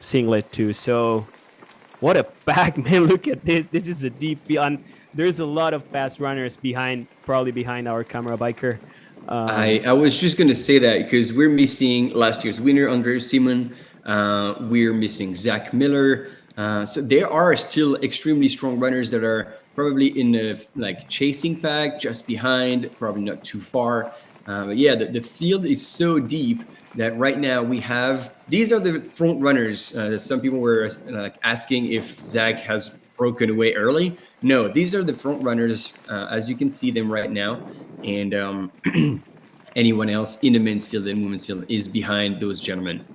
singlet too. So what a pack, man. Look at this. This is a deep field. And there's a lot of fast runners probably behind our camera biker. I was just going to say that because we're missing last year's winner, Andreas Simon. We're missing Zach Miller. So there are still extremely strong runners that are probably in the like chasing pack, just behind, probably not too far. But yeah, the field is so deep that right now we have, these are the front runners. Some people were like asking if Zach has broken away early. No, these are the front runners, as you can see them right now. And anyone else in the men's field and women's field is behind those gentlemen.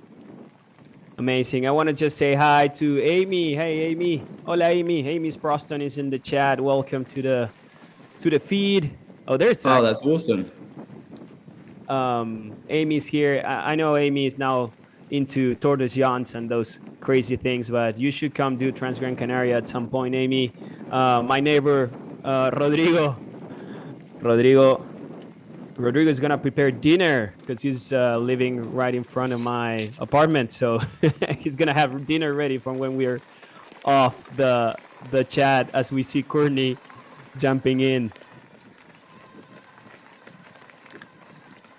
Amazing. I want to just say hi to Amy. Hey, Amy. Hola, Amy. Amy Sproston is in the chat. Welcome to the feed. Oh, there's Zach. Oh, that's awesome. Amy's here. I know Amy is now into Tour de Giants and those crazy things, but you should come do Transgrancanaria at some point, Amy. My neighbor, Rodrigo is gonna prepare dinner because he's living right in front of my apartment, so he's gonna have dinner ready from when we're off the chat as we see Courtney jumping in.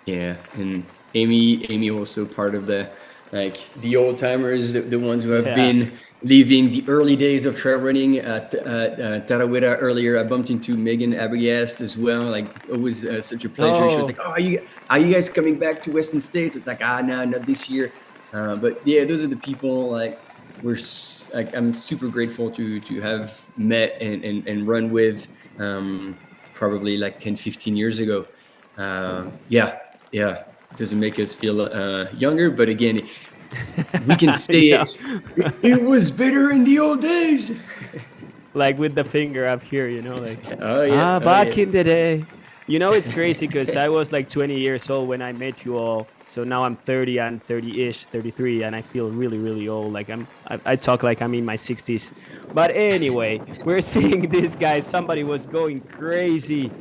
Yeah, and Amy also part of the old timers, the ones who have been living the early days of trail running at Tarawera earlier. I bumped into Megan Abagast as well. Like, it was such a pleasure. She was like, "Oh, are you guys coming back to Western States?" It's like, no, not this year. But yeah, those are the people I'm super grateful to have met and run with, probably like 10, 15 years ago. Yeah, it doesn't make us feel younger, but again, we can say it was better in the old days. Like with the finger up here, like, back in the day. It's crazy because I was like 20 years old when I met you all. So now I'm 30 and 30-ish, 33, and I feel really, really old. Like I talk like I'm in my 60s. But anyway, we're seeing this guy. Somebody was going crazy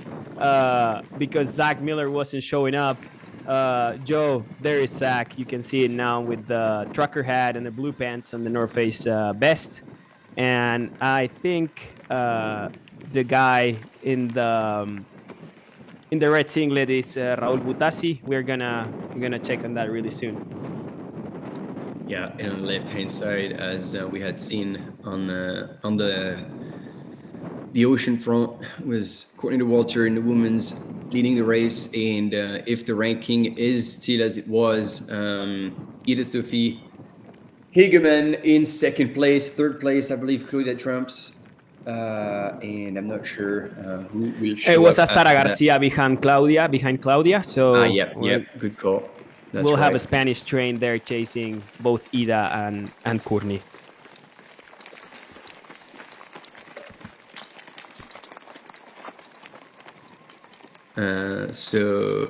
because Zach Miller wasn't showing up. Joe, there is Zach. You can see it now with the trucker hat and the blue pants and the North Face vest. And I think the guy in the red singlet is Raul Butasi. We're gonna check on that really soon. Yeah, and on the left-hand side, as we had seen on the ocean front, was Courtney Dauwalter in the women's leading the race. And if the ranking is still as it was, Ida Sophie Hegeman in second place, third place, I believe, Claudia Trumps. And I'm not sure who will show up. It was Sara Garcia behind Claudia. So yeah, good call. We'll have a Spanish train there chasing both Ida and Courtney. So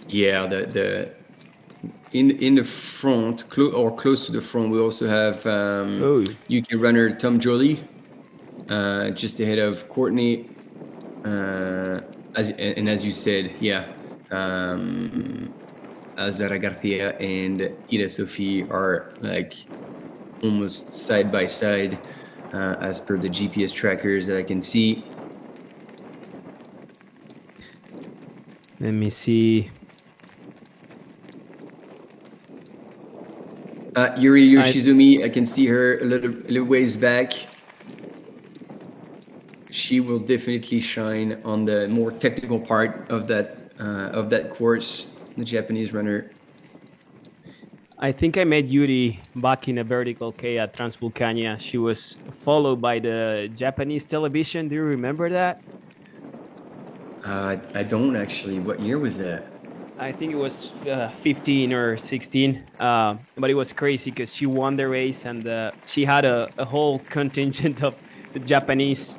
yeah, the in the front, or close to the front, we also have UK runner Tom Joly, just ahead of Courtney. As you said, Azara Garcia and Ida Sophie are like almost side by side, as per the GPS trackers that I can see. Let me see. Yuri I Yoshizumi, I can see her a little ways back. She will definitely shine on the more technical part of that course. The Japanese runner. I think I met Yuri back in a vertical K at Transvulcania. She was followed by the Japanese television. Do you remember that? I don't actually. What year was that? I think it was 15 or 16, but it was crazy because she won the race and she had a whole contingent of Japanese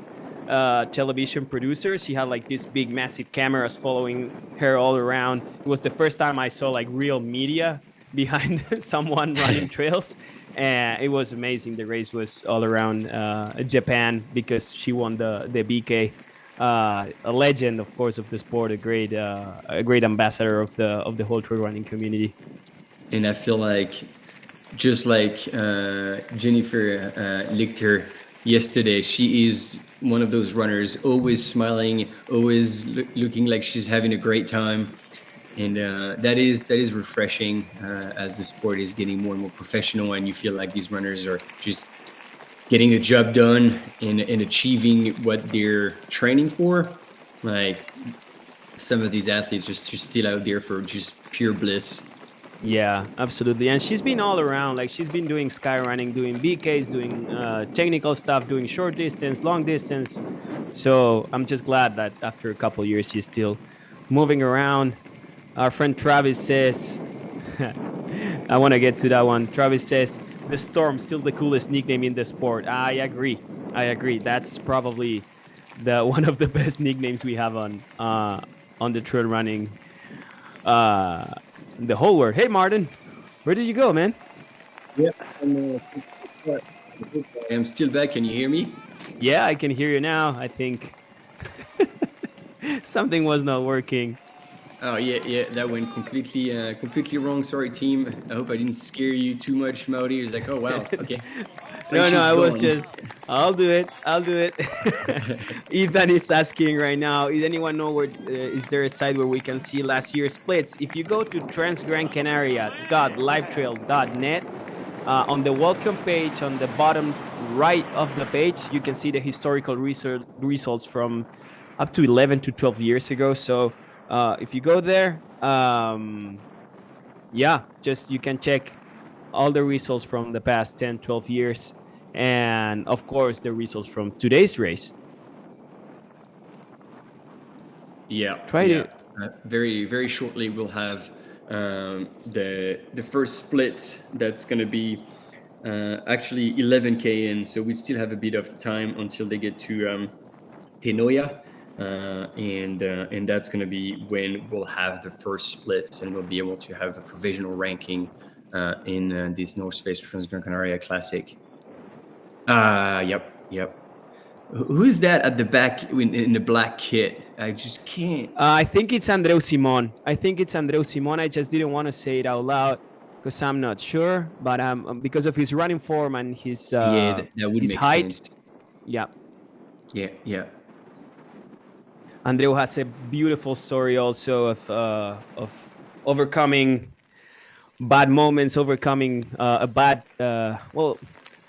television producers. She had like these big, massive cameras following her all around. It was the first time I saw like real media behind someone running trails, and it was amazing. The race was all around Japan because she won the BK, a legend, of course, of the sport, a great ambassador of the whole trail running community. And I feel like just like Jennifer Lichter yesterday, she is one of those runners, always smiling, always looking like she's having a great time, and that is refreshing as the sport is getting more and more professional, and you feel like these runners are just getting the job done and achieving what they're training for. Like some of these athletes just still out there for just pure bliss. Yeah, absolutely. And she's been all around. Like she's been doing sky running, doing BKs, doing technical stuff, doing short distance, long distance. So I'm just glad that after a couple years, she's still moving around. Our friend Travis says, I want to get to that one. Travis says, the Storm, still the coolest nickname in the sport. I agree. I agree. That's probably the one of the best nicknames we have on the trail running uh the whole world. Hey Martin, where did you go, man? Yeah, I'm still back. Can you hear me? Yeah, I can hear you now. I think something was not working. Oh yeah, that went completely wrong. Sorry, team. I hope I didn't scare you too much, Maori. It's like, oh wow, okay, No, Frenchie's I was gone. just, I'll do it. I'll do it. Ethan is asking right now, does anyone know where is there a site where we can see last year's splits? If you go to transgrancanaria.livetrail.net, on the welcome page on the bottom right of the page, you can see the historical results from up to 11 to 12 years ago. So if you go there, yeah, just you can check all the results from the past 10, 12 years. And of course, the results from today's race. Yeah, Try yeah. to, Very shortly, we'll have the first splits. That's going to be actually 11K in, so we still have a bit of time until they get to Tenoya, and that's going to be when we'll have the first splits, and we'll be able to have a provisional ranking in this North Face Transgrancanaria Classic. Yep. Who's that at the back in the black kit? I just can't. I think it's Andreu Simon. I think it's Andreu Simon. I just didn't want to say it out loud because I'm not sure, but because of his running form and Yeah, that would his make height. sense. Yeah, Yeah. Andreu has a beautiful story also of overcoming bad moments, overcoming a bad well,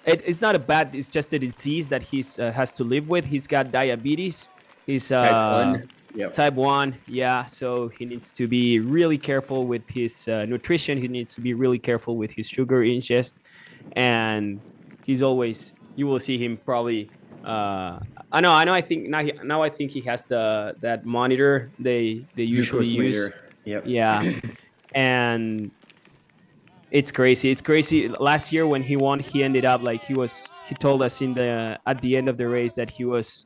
it's not a bad, it's just a disease that he's has to live with. He's got diabetes. He's Type 1. Yep. type 1. Yeah, so he needs to be really careful with his nutrition. He needs to be really careful with his sugar ingest, and he's always, you will see him probably I know I think now I think he has that monitor they usually Glucose use. meter. Yep. Yeah, and it's crazy. It's crazy. Last year when he won, he ended up like he told us in the at the end of the race that he was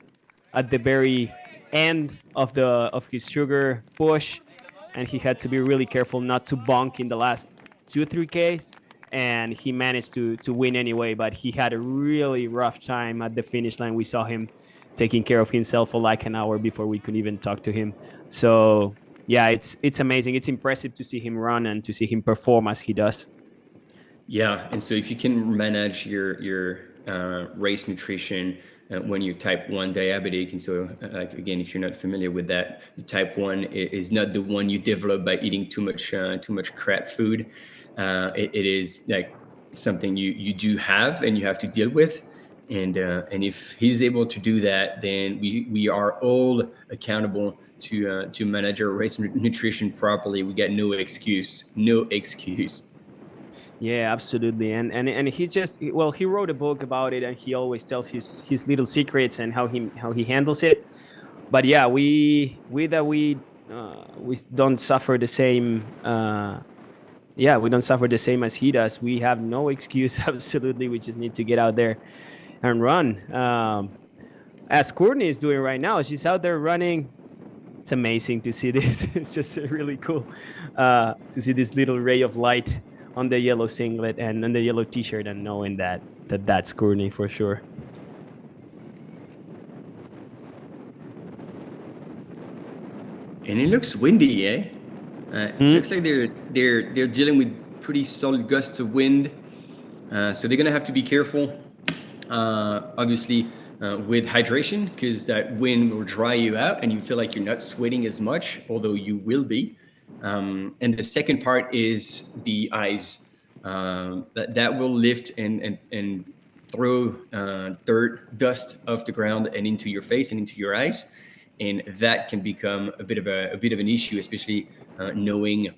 at the very end of his sugar push, and he had to be really careful not to bonk in the last 2 3 Ks, and he managed to win anyway, but he had a really rough time at the finish line. We saw him taking care of himself for like an hour before we could even talk to him. So yeah, it's amazing. It's impressive to see him run and to see him perform as he does. Yeah, and so if you can manage your race nutrition when you're type 1 diabetic, and so like again, if you're not familiar with that, the type 1 is not the one you develop by eating too much crap food. It is like something you do have and you have to deal with. And if he's able to do that, then we are all accountable to manage our race nutrition properly. We got no excuse, no excuse. Yeah, absolutely. And he just, well, he wrote a book about it, and he always tells his little secrets and how he handles it. But yeah, we don't suffer the same. Yeah, we don't suffer the same as he does. We have no excuse. Absolutely, we just need to get out there and run. As Courtney is doing right now, she's out there running. It's amazing to see this. It's just really cool to see this little ray of light on the yellow singlet and on the yellow t-shirt, and knowing that's Courtney for sure. And it looks windy, eh? It looks like they're dealing with pretty solid gusts of wind, so they're gonna have to be careful. Obviously, with hydration, because that wind will dry you out, and you feel like you're not sweating as much, although you will be. And the second part is the eyes. That will lift and throw dirt, dust off the ground and into your face and into your eyes, and that can become a bit of an issue, especially knowing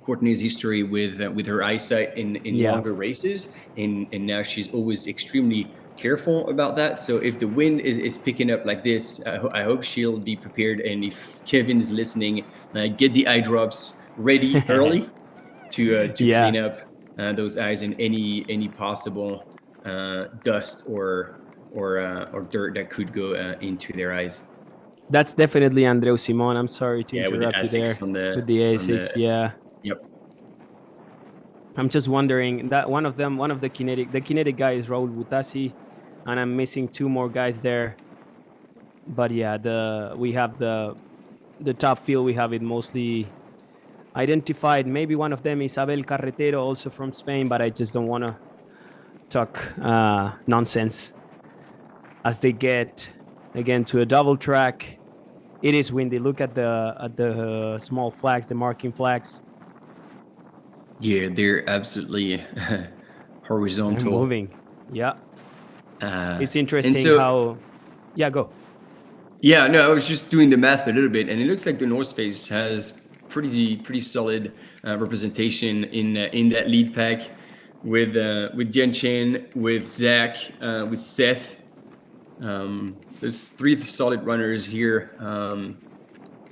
Courtney's history with her eyesight in Yeah. longer races, and now she's always extremely careful about that. So if the wind is picking up like this, I hope she'll be prepared. And if Kevin is listening, get the eye drops ready early to Yeah, clean up those eyes and any possible dust or dirt that could go into their eyes. that's definitely Andreu Simon. I'm sorry to Yeah, with the interrupt you there Asics on with the the Asics. Yeah, yep. I'm just wondering that one of the kinetic guy is Raul Butasi, and I'm missing two more guys there. But yeah, we have the top field. We have it mostly identified. Maybe one of them is Abel Carretero, also from Spain, but I just don't want to talk nonsense as they get again to a double track. It is windy. Look at the small flags, the marking flags. Yeah, they're absolutely They're horizontal. moving. Yeah, it's And interesting so, how. Yeah, go. yeah, no, I was just doing the math a little bit, and it looks like the North Face has pretty solid representation in that lead pack with Jen Chen, with Zach, with Seth. There's three solid runners here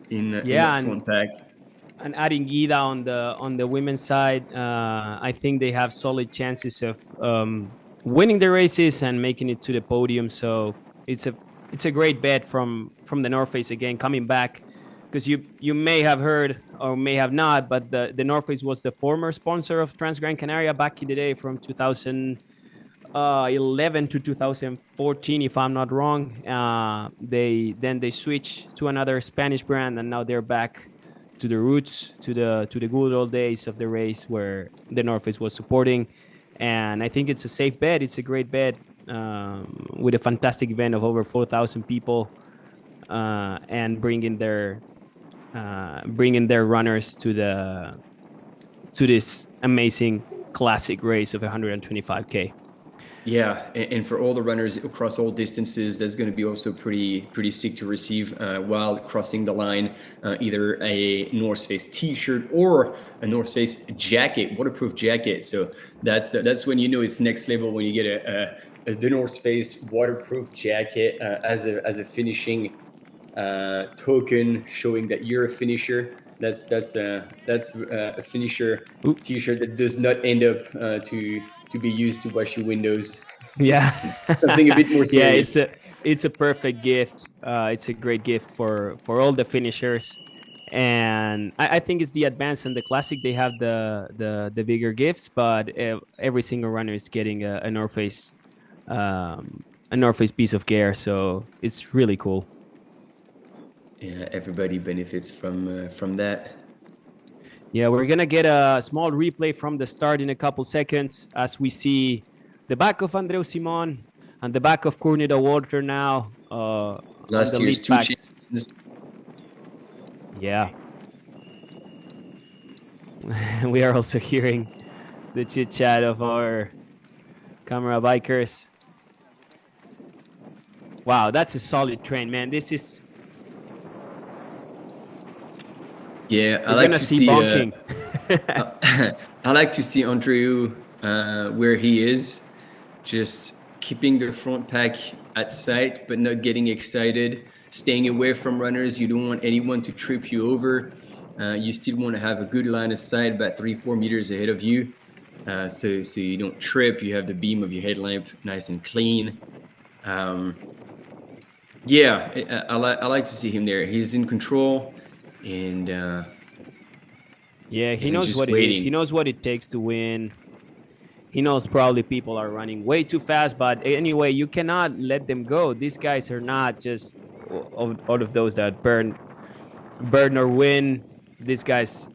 in that Yeah, front pack. and adding Gida on the women's side, I think they have solid chances of winning the races and making it to the podium. So it's a great bet from the North Face again coming back, because you may have heard or may have not, but the North Face was the former sponsor of Transgrancanaria back in the day from 2011 to 2014, if I'm not wrong. They switched to another Spanish brand, and now they're back to the roots, to the good old days of the race where the North Face was supporting. And I think it's a safe bet. It's a great bet, with a fantastic event of over 4,000 people, and bringing their runners to this amazing classic race of 125K. Yeah, and for all the runners across all distances, that's going to be also pretty sick to receive while crossing the line, either a North Face T-shirt or a North Face jacket, waterproof jacket. So that's when you know it's next level, when you get the North Face waterproof jacket as a finishing token, showing that you're a finisher. That's a finisher Ooh. T-shirt that does not end up to be used to wash your windows. Yeah. Something a bit more Yeah, serious. it's a perfect gift. It's a great gift for all the finishers. And I think it's the advanced and the classic. They have the bigger gifts, but every single runner is getting a North Face, a North Face piece of gear. So it's really cool. Yeah, everybody benefits from that. Yeah, we're gonna get a small replay from the start in a couple seconds as we see the back of Andreu Simon and the back of Courtney Walter now on Last the year's lead two packs. champions. Yeah. We are also hearing the chit chat of our camera bikers. Wow, that's a solid train, man. This is. Yeah, I We're like gonna to see see. bonking. I like to see Andreu where he is, just keeping the front pack at sight, but not getting excited. Staying away from runners. You don't want anyone to trip you over. You still want to have a good line of sight, about 3-4 meters ahead of you, so you don't trip. You have the beam of your headlamp nice and clean. Yeah, I like to see him there. He's in control, and Yeah, he and knows just what it is. He waiting. knows what it takes to win. He knows probably people are running way too fast, but anyway, you cannot let them go. These guys are not just out of those that burn or win. These guys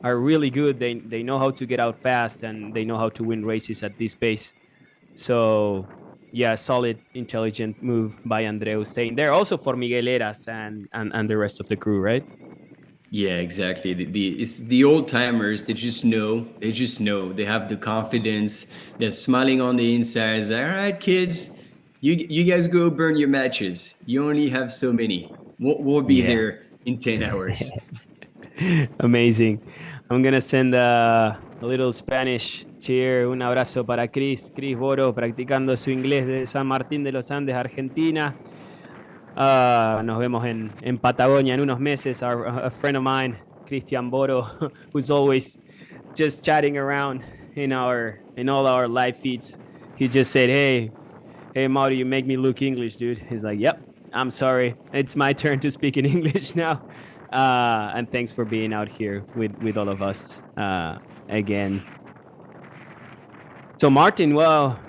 are really good. They know how to get out fast and they know how to win races at this pace. So yeah, solid, intelligent move by Andreu staying there. Also for Miguel Eras and the rest of the crew, right? Yeah, exactly. It's the old timers. They just know. They just know. They have the confidence. They're smiling on the inside. It's like, all right, kids, you guys go burn your matches. You only have so many. We'll be Yeah. there in 10 hours. Amazing. I'm gonna send a little Spanish cheer, un abrazo para Chris Boro, practicando su inglés de San Martín de los Andes, Argentina. Nos vemos en Patagonia en unos meses. A friend of mine, Christian Boro, who's always just chatting around in all our live feeds. He just said, hey, Mauro, you make me look English, dude. He's like, yep, I'm sorry. It's my turn to speak in English now. And thanks for being out here with all of us again. So, Martin, well,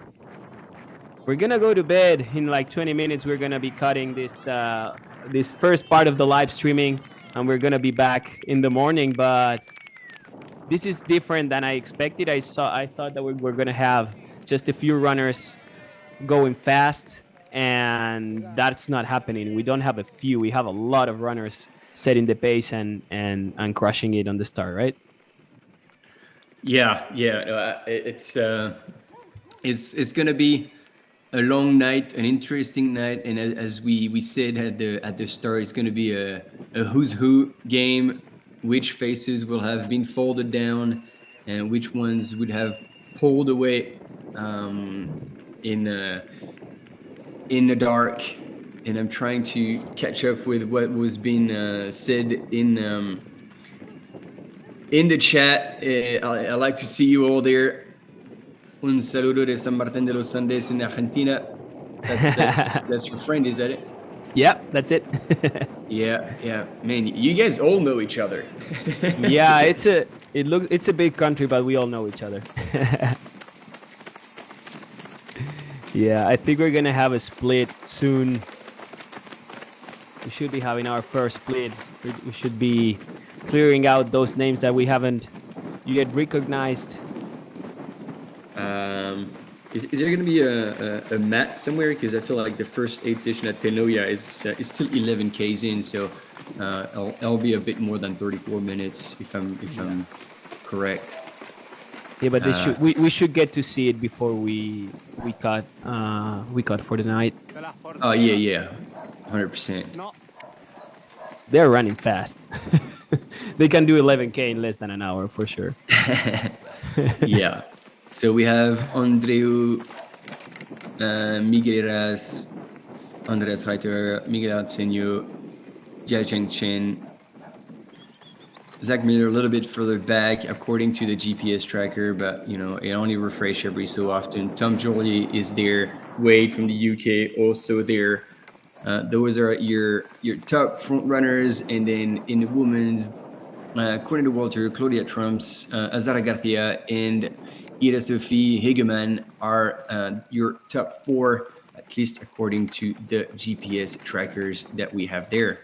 we're gonna go to bed in like 20 minutes. We're gonna be cutting this first part of the live streaming, and we're gonna be back in the morning. But this is different than I expected. I thought that we were gonna have just a few runners going fast, and that's not happening. We don't have a few. We have a lot of runners setting the pace and crushing it on the start, right? Yeah, yeah. No, it's gonna be a long night, an interesting night, and as we said at the start, it's gonna be a who's who game. Which faces will have been folded down, and which ones would have pulled away in the dark. And I'm trying to catch up with what was being said in the chat. I like to see you all there. Un saludo de San Martín de los Andes in Argentina. That's your friend, is that it? Yeah, that's it. Yeah. Man, you guys all know each other. Yeah, it's a big country, but we all know each other. Yeah, I think we're gonna have a split soon. We should be having our first split. We should be clearing out those names that we haven't yet recognized. Is there going to be a mat somewhere? Because I feel like the first aid station at Tenoya is still 11 Ks in, so I'll be a bit more than 34 minutes if I'm correct. Yeah, but we should get to see it before we cut for the night. Oh yeah, 100%. They're running fast. They can do 11K in less than an hour for sure. Yeah. So we have Andreu, Miguel Eras, Andreas Reiter, Miguel Arsenio, Jiacheng Chen, Zach Miller a little bit further back according to the GPS tracker, but it only refresh every so often. Tom Joly is there. Wade from the UK also there. Those are your top front runners, and then in the women's, Courtney Walter, Claudia Trumps, Azara Garcia, and Ida Sophie Hegeman are your top four, at least according to the GPS trackers that we have there.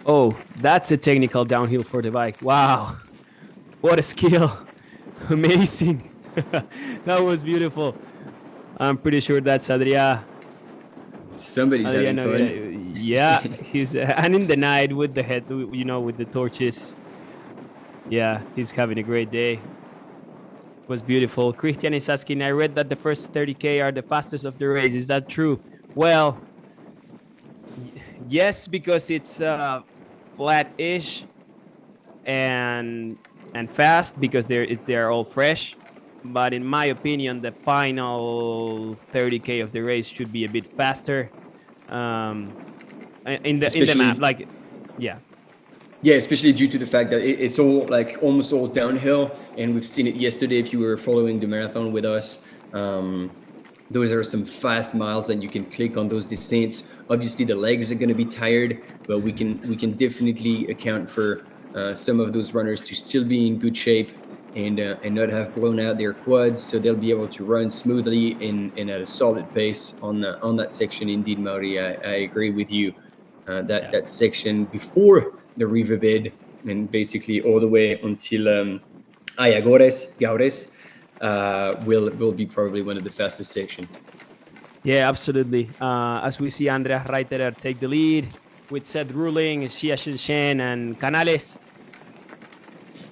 Oh, that's a technical downhill for the bike. Wow. What a skill. Amazing. That was beautiful. I'm pretty sure that's Adria. Somebody's having fun. Yeah, he's and in the night with the head, with the torches. Yeah, he's having a great day. Was beautiful. Christian is asking, I read that the first 30K are the fastest of the race. Is that true? Well, yes, because it's flat-ish and fast because they're all fresh. But in my opinion, the final 30K of the race should be a bit faster. Um, in the map, especially like, yeah, Yeah, especially due to the fact that it's all like almost all downhill, and we've seen it yesterday. If you were following the marathon with us, those are some fast miles that you can click on those descents. Obviously, the legs are going to be tired, but we can definitely account for some of those runners to still be in good shape and not have blown out their quads, so they'll be able to run smoothly and at a solid pace on that section. Indeed, Mauri, I agree with you. yeah. That section before the riverbed and basically all the way until Ayagores, Gaures, will be probably one of the fastest section. Yeah, absolutely. As we see Andreas Reiterer take the lead with Seth Ruling, Xia Shen, and Canales.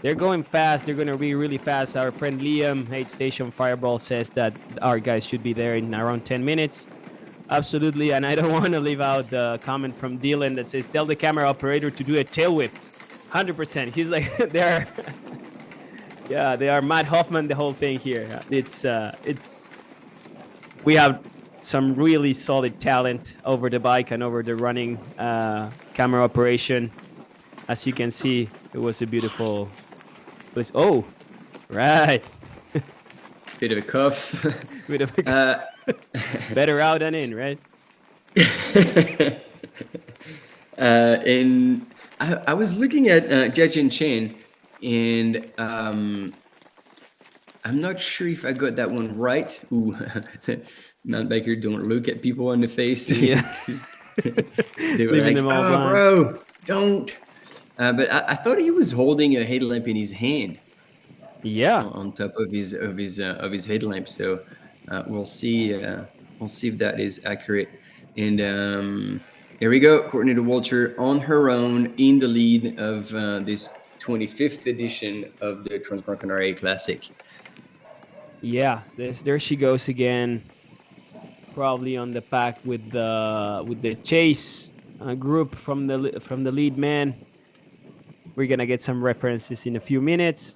They're going fast. They're going to be really fast. Our friend Liam, 8 Station Fireball, says that our guys should be there in around 10 minutes. Absolutely. And I don't want to leave out the comment from Dylan that says, tell the camera operator to do a tail whip. 100%. He's like, they're, yeah, they are Matt Hoffman, the whole thing here. We have some really solid talent over the bike and over the running camera operation. As you can see, it was a beautiful place. Oh, right. Bit of a cuff. Bit of a better out than in, right? And I was looking at Jia Chen, and I'm not sure if I got that one right. Ooh, Mount Baker don't look at people on the face. Yeah. They were Leaving like, them all "Oh, blind. bro, don't." But I thought he was holding a headlamp in his hand Yeah. on top of his headlamp. So we'll see. We'll see if that is accurate. And here we go. Courtney Walter on her own in the lead of this 25th edition of the Transgrancanaria Classic. Yeah. There she goes again. Probably on the pack with the chase group from the lead man. We're gonna get some references in a few minutes.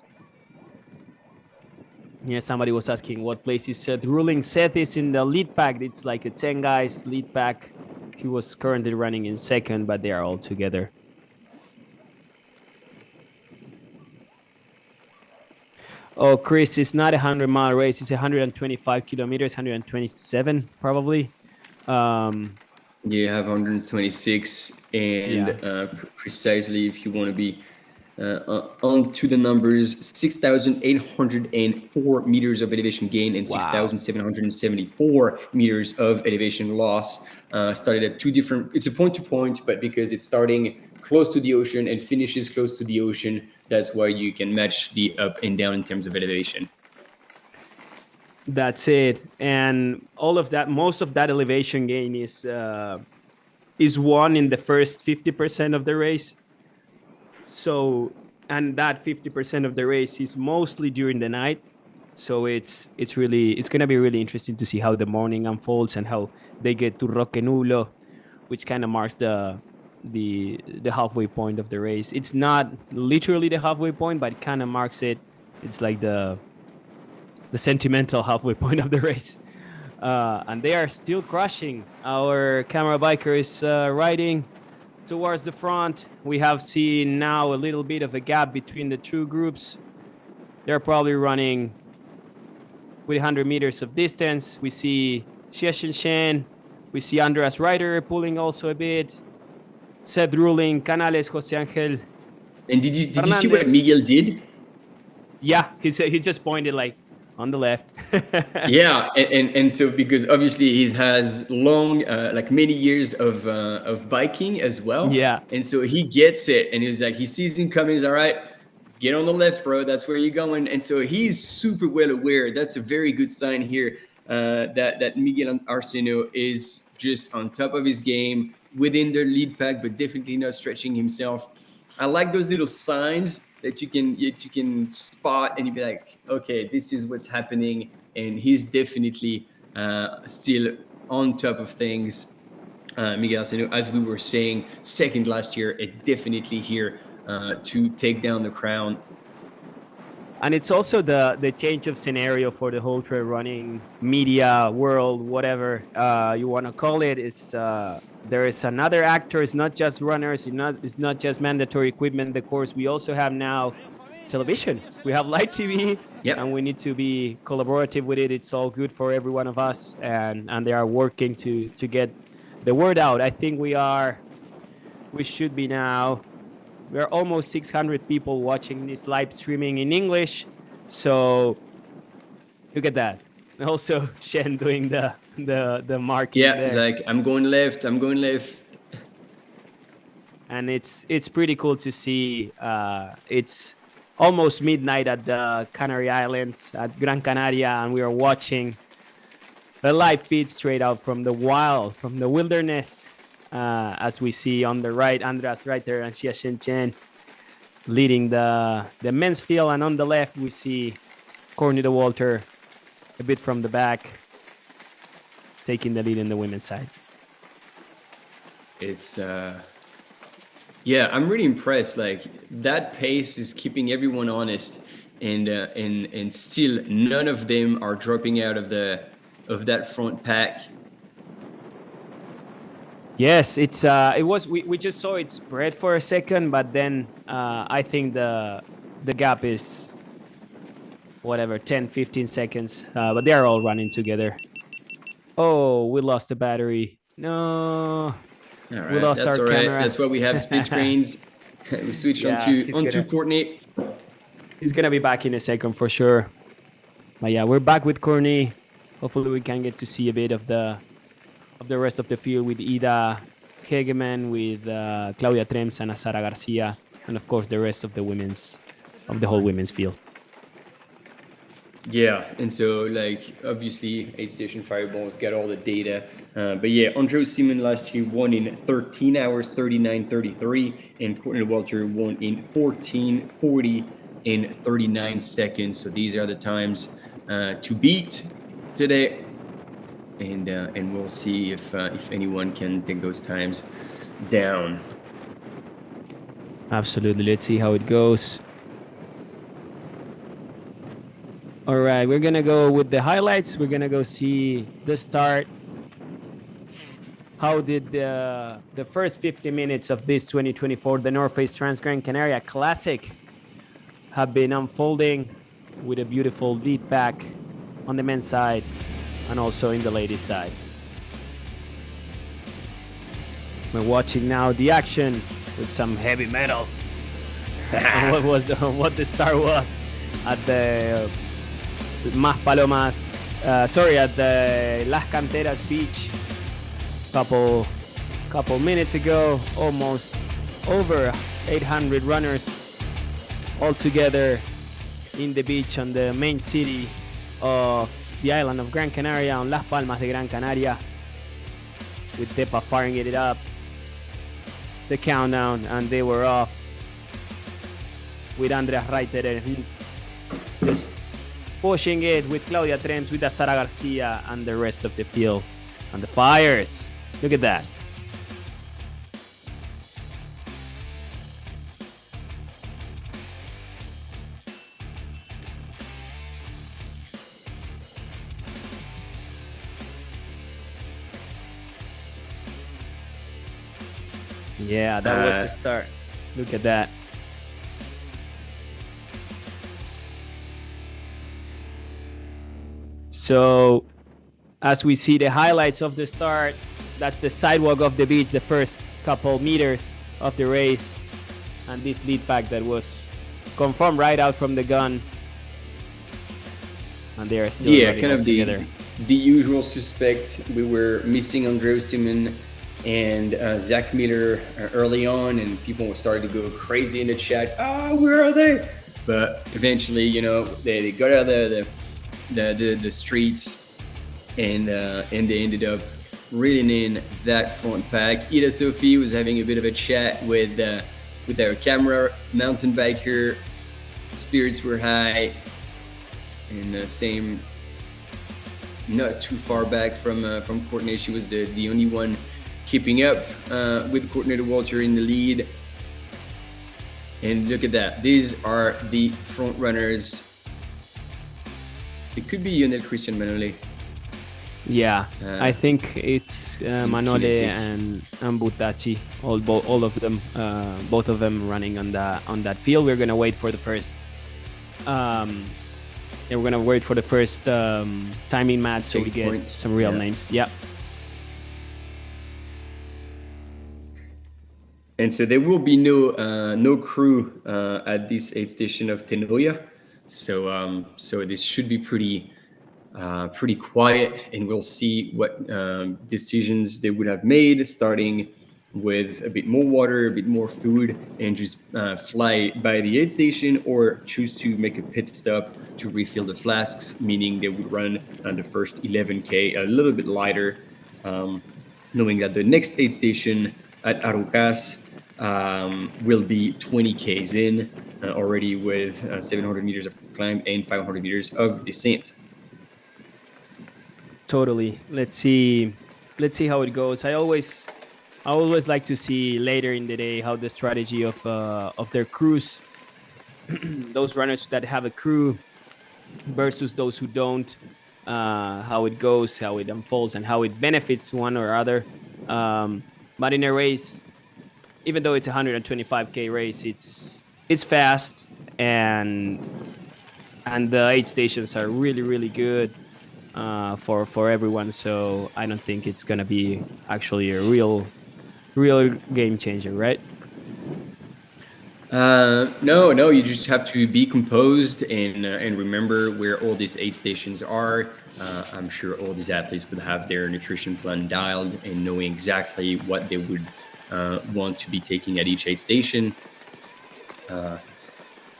Yeah, somebody was asking what place is Seth Ruling. Seth is in the lead pack. It's like a 10 guys lead pack. He was currently running in second, but they are all together. Oh, Chris, it's not a 100-mile race. It's 125 kilometers, 127 probably. You have 126, and Yeah. precisely if you want to be on to the numbers, 6,804 meters of elevation gain and Wow. 6,774 meters of elevation loss. Started at two different, it's a point to point, but because it's starting close to the ocean and finishes close to the ocean, that's why you can match the up and down in terms of elevation. That's it. And all of that, most of that elevation gain is won in the first 50% of the race. So, and that 50% of the race is mostly during the night. So it's gonna be really interesting to see how the morning unfolds and how they get to Roque Nulo, which kind of marks the halfway point of the race. It's not literally the halfway point, but it kind of marks it. It's like the sentimental halfway point of the race. And they are still crushing. Our camera biker is riding towards the front. We have seen now a little bit of a gap between the two groups. They're probably running with 100 meters of distance. We see Xie Shen. We see Andreas Ryder pulling also a bit. Seth Ruling, Canales, Jose Angel. And did you see what Miguel did? Yeah, he just pointed like on the left. Yeah, and so because obviously he has long, like many years of biking as well. Yeah, and so he gets it, and he's like, he sees him coming. He's all right. Get on the left, bro. That's where you're going. And so he's super well aware. That's a very good sign here that Miguel Arceno is just on top of his game within their lead pack, but definitely not stretching himself. I like those little signs that you can spot, and you'd be like, okay, this is what's happening, and he's definitely still on top of things. Miguel Seno, as we were saying, second last year, definitely here to take down the crown. And it's also the change of scenario for the whole trail running media world, whatever you want to call it. Is there is another actor. It's not just runners. It's not just mandatory equipment. The course we also have now television. We have live TV, Yep. and we need to be collaborative with it. It's all good for every one of us, and they are working to get the word out. I think we should be now. We are almost 600 people watching this live streaming in English. So look at that. Also, Shen doing the marking. Yeah, there. it's like I'm going left. And it's pretty cool to see. It's almost midnight at the Canary Islands at Gran Canaria, and we are watching a live feed straight out from the wild, from the wilderness. As we see on the right, Andras right there, and Xia Shen leading the men's field, and on the left we see Courtney Dauwalter a bit from the back, taking the lead in the women's side. It's yeah, I'm really impressed. Like, that pace is keeping everyone honest, and still none of them are dropping out of that front pack. Yes, it was. We just saw it spread for a second, but then I think the gap is whatever, 10, 15 seconds. But they are all running together. Oh, we lost the battery. No. All right, we lost that's our all right. camera. That's why we have split screens. We switched onto Courtney. He's gonna be back in a second for sure. But yeah, we're back with Courtney. Hopefully we can get to see a bit of the rest of the field with Ida Hegeman, with Claudia Trems and Sara Garcia, and of course the rest of the whole women's field. Yeah, and so, like, obviously Aid Station Fireball's got all the data, but yeah, Andrew Seaman last year won in 13 hours 39:33, and Courtney Dauwalter won in 14:40 in 39 seconds. So these are the times to beat today. And we'll see if anyone can take those times down. Absolutely. Let's see how it goes. All right, we're gonna go with the highlights. We're gonna go see the start. How did the first 50 minutes of this 2024 the North Face Transgrancanaria Classic have been unfolding, with a beautiful lead back on the men's side and also in the ladies' side. We're watching now the action with some heavy metal. What the start was at the Mas Palomas, at the Las Canteras beach couple minutes ago. Almost over 800 runners all together in the beach on the main city of the island of Gran Canaria, on Las Palmas de Gran Canaria, with Tepa firing it up, the countdown, and they were off with Andreas Reiterer just pushing it, with Claudia Trems, with Sara Garcia, and the rest of the field. And the fires, look at that. Yeah, that was the start. Look at that. So, as we see the highlights of the start, that's the sidewalk of the beach, the first couple meters of the race, and this lead pack that was confirmed right out from the gun, and they are still kind of together. The usual suspects. We were missing Andreu Simon and Zach Miller early on, and people were starting to go crazy in the chat. Where are they? But eventually, they got out of the streets, and they ended up reeling in that front pack. Ida Sophie was having a bit of a chat with our camera mountain biker spirits were high, and same, not too far back from Courtney. She was the only one keeping up with Courtney Walter in the lead. And look at that. These are the front runners. It could be Lionel Christian Manole. Yeah, I think it's Manole and Butachi, all of them, both of them running on that field. We're gonna wait for the first. We're gonna wait for the first timing match so we get some real names. Yeah. And so there will be no crew at this aid station of Tenoya, so this should be pretty quiet, and we'll see what decisions they would have made, starting with a bit more water, a bit more food, and just fly by the aid station, or choose to make a pit stop to refill the flasks, meaning they would run on the first 11K a little bit lighter, knowing that the next aid station at Arucas will be 20Ks in already, with 700 meters of climb and 500 meters of descent. Totally. Let's see how it goes. I always like to see later in the day how the strategy of their crews, those runners that have a crew versus those who don't, how it goes, how it unfolds, and how it benefits one or other. But in a race, even though it's a 125K race, it's fast, and the aid stations are really, really good for everyone. So I don't think it's gonna be actually a real game changer, right? No, you just have to be composed and remember where all these aid stations are. I'm sure all these athletes would have their nutrition plan dialed and knowing exactly what they would want to be taking at each aid station.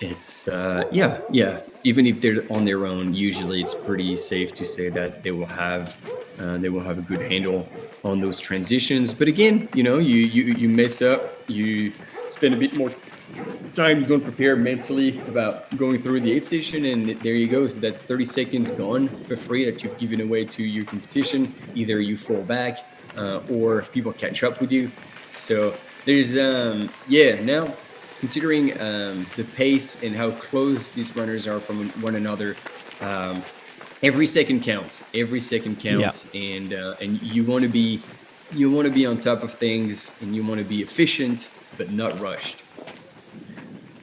It's even if they're on their own, usually it's pretty safe to say that they will have a good handle on those transitions. But again, you mess up, you spend a bit more time, you don't prepare mentally about going through the aid station, and there you go. So that's 30 seconds gone for free that you've given away to your competition. Either you fall back or people catch up with you. So there's now, considering the pace and how close these runners are from one another, every second counts. Yeah. And you want to be on top of things, and you want to be efficient but not rushed.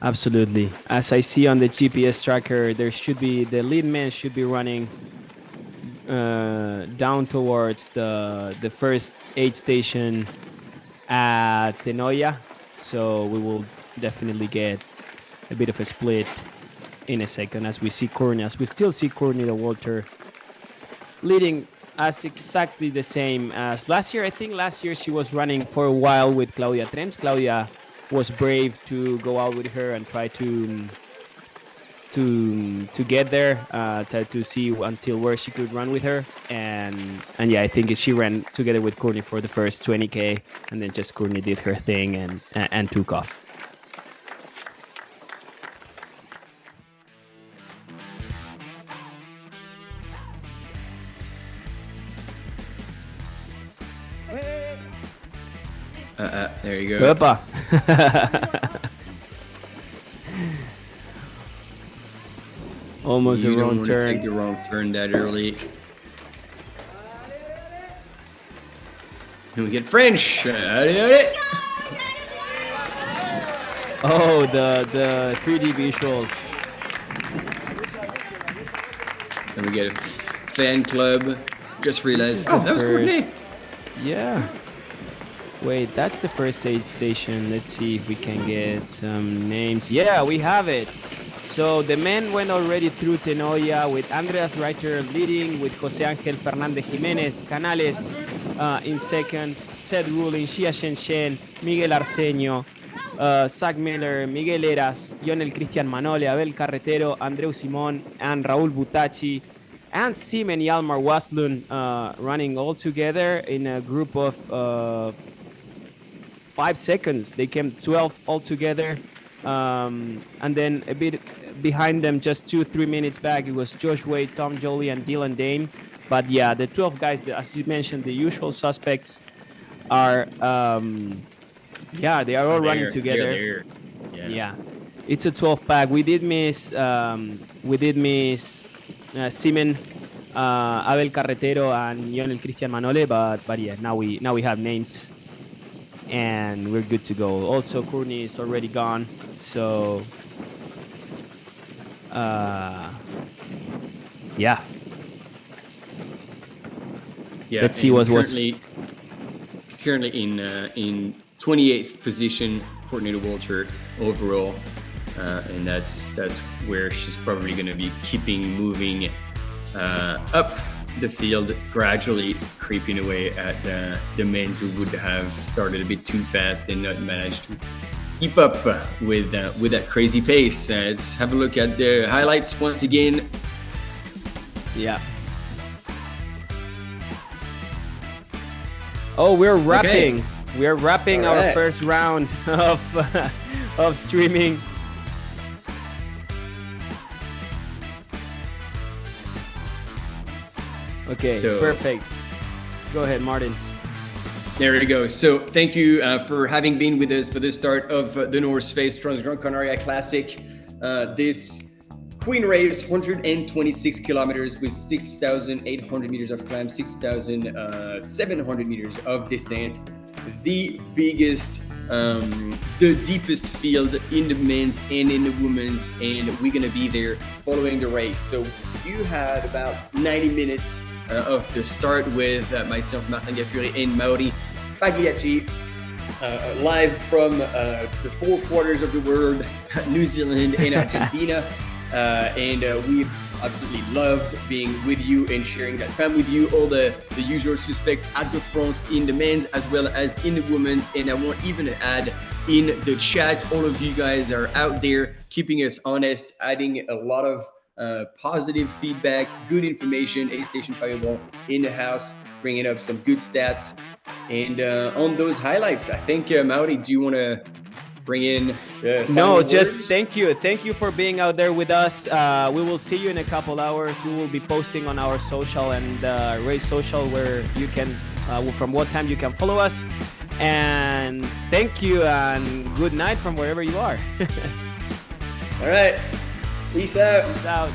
Absolutely. As I see on the GPS tracker, the lead man should be running down towards the first aid station at Tenoya. So we will definitely get a bit of a split in a second as we still see Courtney Walter leading as exactly the same as last year. I think last year she was running for a while with Claudia Trems. Claudia was brave to go out with her and try to get there, to see until where she could run with her, and yeah, I think she ran together with Courtney for the first 20K, and then just Courtney did her thing and took off. There you go. Opa. Almost a wrong turn. Take the wrong turn that early. And we get French. Oh, the 3D visuals. And we get a fan club. Just realized that was Courtney. Yeah. Wait, that's the first aid station. Let's see if we can get some names. Yeah, we have it. So the men went already through Tenoya with Andreas Reiter leading, with Jose Angel Fernandez Jimenez Canales in second, Seth Rulin, Xia Shen, Miguel Arceño, Zach Miller, Miguel Eras, Lionel Cristian Manole, Abel Carretero, Andreu Simon, and Raúl Butachi, and Simen Yalmar Waslun running all together in a group of 5 seconds. They came 12 all together. And then a bit behind them, just 2-3 minutes back, it was Josh Wade, Tom Jolie, and Dylan Dane. But yeah, the 12 guys, as you mentioned, the usual suspects are, they are all running together. Yeah, it's a 12 pack. We did miss Simen, Abel Carretero, and Lionel Cristian Manole, but yeah, now we have names, and we're good to go. Also, Courtney is already gone, so yeah. Let's see what was currently in 28th position, Courtney Walter overall, and that's where she's probably going to be keeping moving up the field, gradually creeping away at the men who would have started a bit too fast and not managed to keep up with that crazy pace. Let's have a look at the highlights once again. Yeah. Oh, we're wrapping. Okay. We're wrapping our first round of streaming. Okay, so, perfect. Go ahead, Martin. There we go. So thank you for having been with us for the start of the North Face Transgrancanaria Classic. This Queen race, 126 kilometers with 6,800 meters of climb, 6,700 meters of descent. The biggest, the deepest field in the men's and in the women's, and we're going to be there following the race. So you had about 90 minutes of the start with myself, Martin Gaffuri, and Mauri Pagliacci, live from the four quarters of the world, New Zealand and Argentina. And we absolutely loved being with you and sharing that time with you, all the usual suspects at the front in the men's as well as in the women's. And I want even to add in the chat, all of you guys are out there keeping us honest, adding a lot of positive feedback, good information, A-Station Fireball in the house, bringing up some good stats. And on those highlights, I think, Mauri, do you want to bring in just thank you for being out there with us. We will see you in a couple hours. We will be posting on our social and race social, where you can from what time you can follow us. And thank you, and good night from wherever you are. All right, peace out.